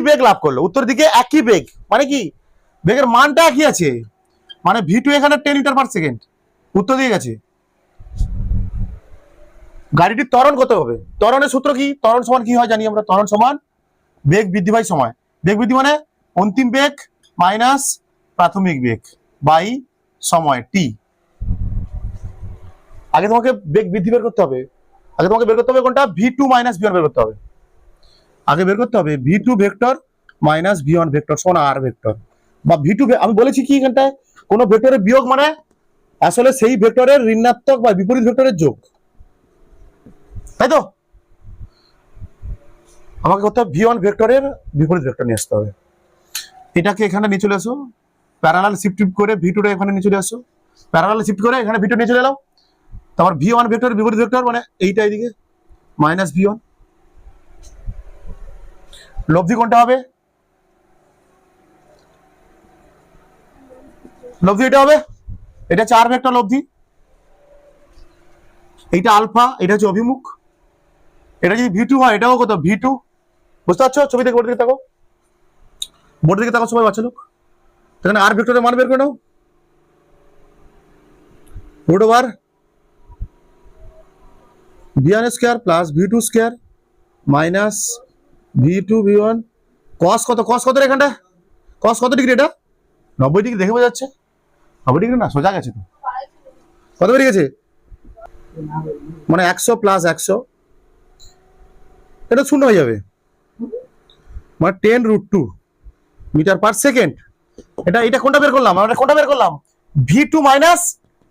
Speaker 1: বেগ লাভ করলো। উত্তর দিকে একই বেগ মানে কি, বেগের মানটা একই আছে, মানে V2 এখানে 10 মিটার পার সেকেন্ড উত্তর দিকে গেছে। গাড়িটির ত্বরণ কত হবে, ত্বরণের সূত্র কি, ত্বরণ সমান কি হয় জানি আমরা, ত্বরণ সমান বেগ বৃদ্ধি বাই সময়। বেগ বৃদ্ধি মানে অন্তিম বেগ মাইনাস প্রাথমিক বেগ বাই সময় t। আগে তোমাকে বেগ বৃদ্ধি বের করতে হবে, কোনটা, V2 মাইনাস V1 বের করতে হবে। আগে বের করতে হবে V2 vector minus V1 vector সমান R ভেক্টর, বা V2। আমি বলেছি কি এখানটায়, কোন ভেক্টরের বিয়োগ মানে আসলে সেই ভেক্টরের ঋণাত্মক বা বিপরীত ভেক্টরের যোগ, তাই তো। আমাকে করতে হবে V1 ভেক্টরের বিপরীত ভেক্টর নিয়ে আসতে হবে। এটাকে এখানে নিয়ে চলে আসো, প্যারালাল শিফট করে V2 টা এখানে নিয়ে চলে আসো, প্যারালাল শিফট করে এখানে V2 নিয়ে চলে এলাও। তারপর V1 ভেক্টরের বিপরীত ভেক্টর মানে এইটা এদিকে মাইনাস V1। লব্ধি কোনটা হবে, লব্ধি এটা হবে, এটা 4 ভেক্টর লব্ধি। এইটা আলফা, এটা হচ্ছে অভিমুখ। এটা যদি V2 হয়, এটাও কত V2, বুঝতে পারছো। ছবি থেকে বোর্ড দিকে তাকাও সবাই, বাচ্চা লোক। এখানে আর ভেক্টরের মান বের করে নাও, root over V1 square plus V2 square minus V2 V1 cos কত এখানটা, cos কত ডিগ্রি, এটা 90 ডিগ্রি, দেখে বোঝা যাচ্ছে 90 ডিগ্রি না, সোজা গেছে তো। কত বেরিয়ে গেছে, মানে 100 প্লাস 100, এটা শূন্য হয়ে যাবে, মানে 10√2 মিটার পার সেকেন্ড। এটা কোনটা বের করলাম V2 মাইনাস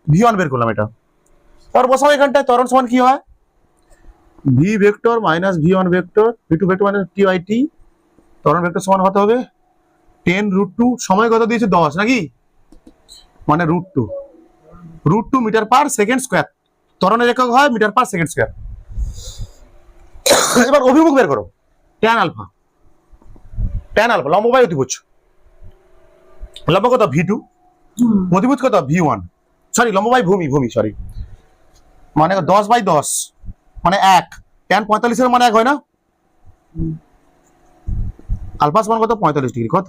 Speaker 1: V1 বের করলাম। এটা তার বসাও এখানটায়, ত্বরণ সমান কি হয়, V vector minus V1 vector, V2 vector minus T/T, ত্বরণ ভেক্টর সমান হতে হবে 10√2, সময় কত দিয়েছে 10 নাকি, মানে √2 মিটার পার সেকেন্ড স্কয়ার। ত্বরণের একক হয় মিটার পার সেকেন্ড স্কয়ার। এবার অভিমুখ বের করো, ট্যান আলফা লম্ব বাই অতিভুজ। লম্ব কত V2, অতিভুজ কত V1, সরি লম্ব বাই ভূমি, সরি মানে 10/10 মানে 1 tan 45 এর মানে 1 হয় না? আলফা সমান কত 45 ডিগ্রি, কত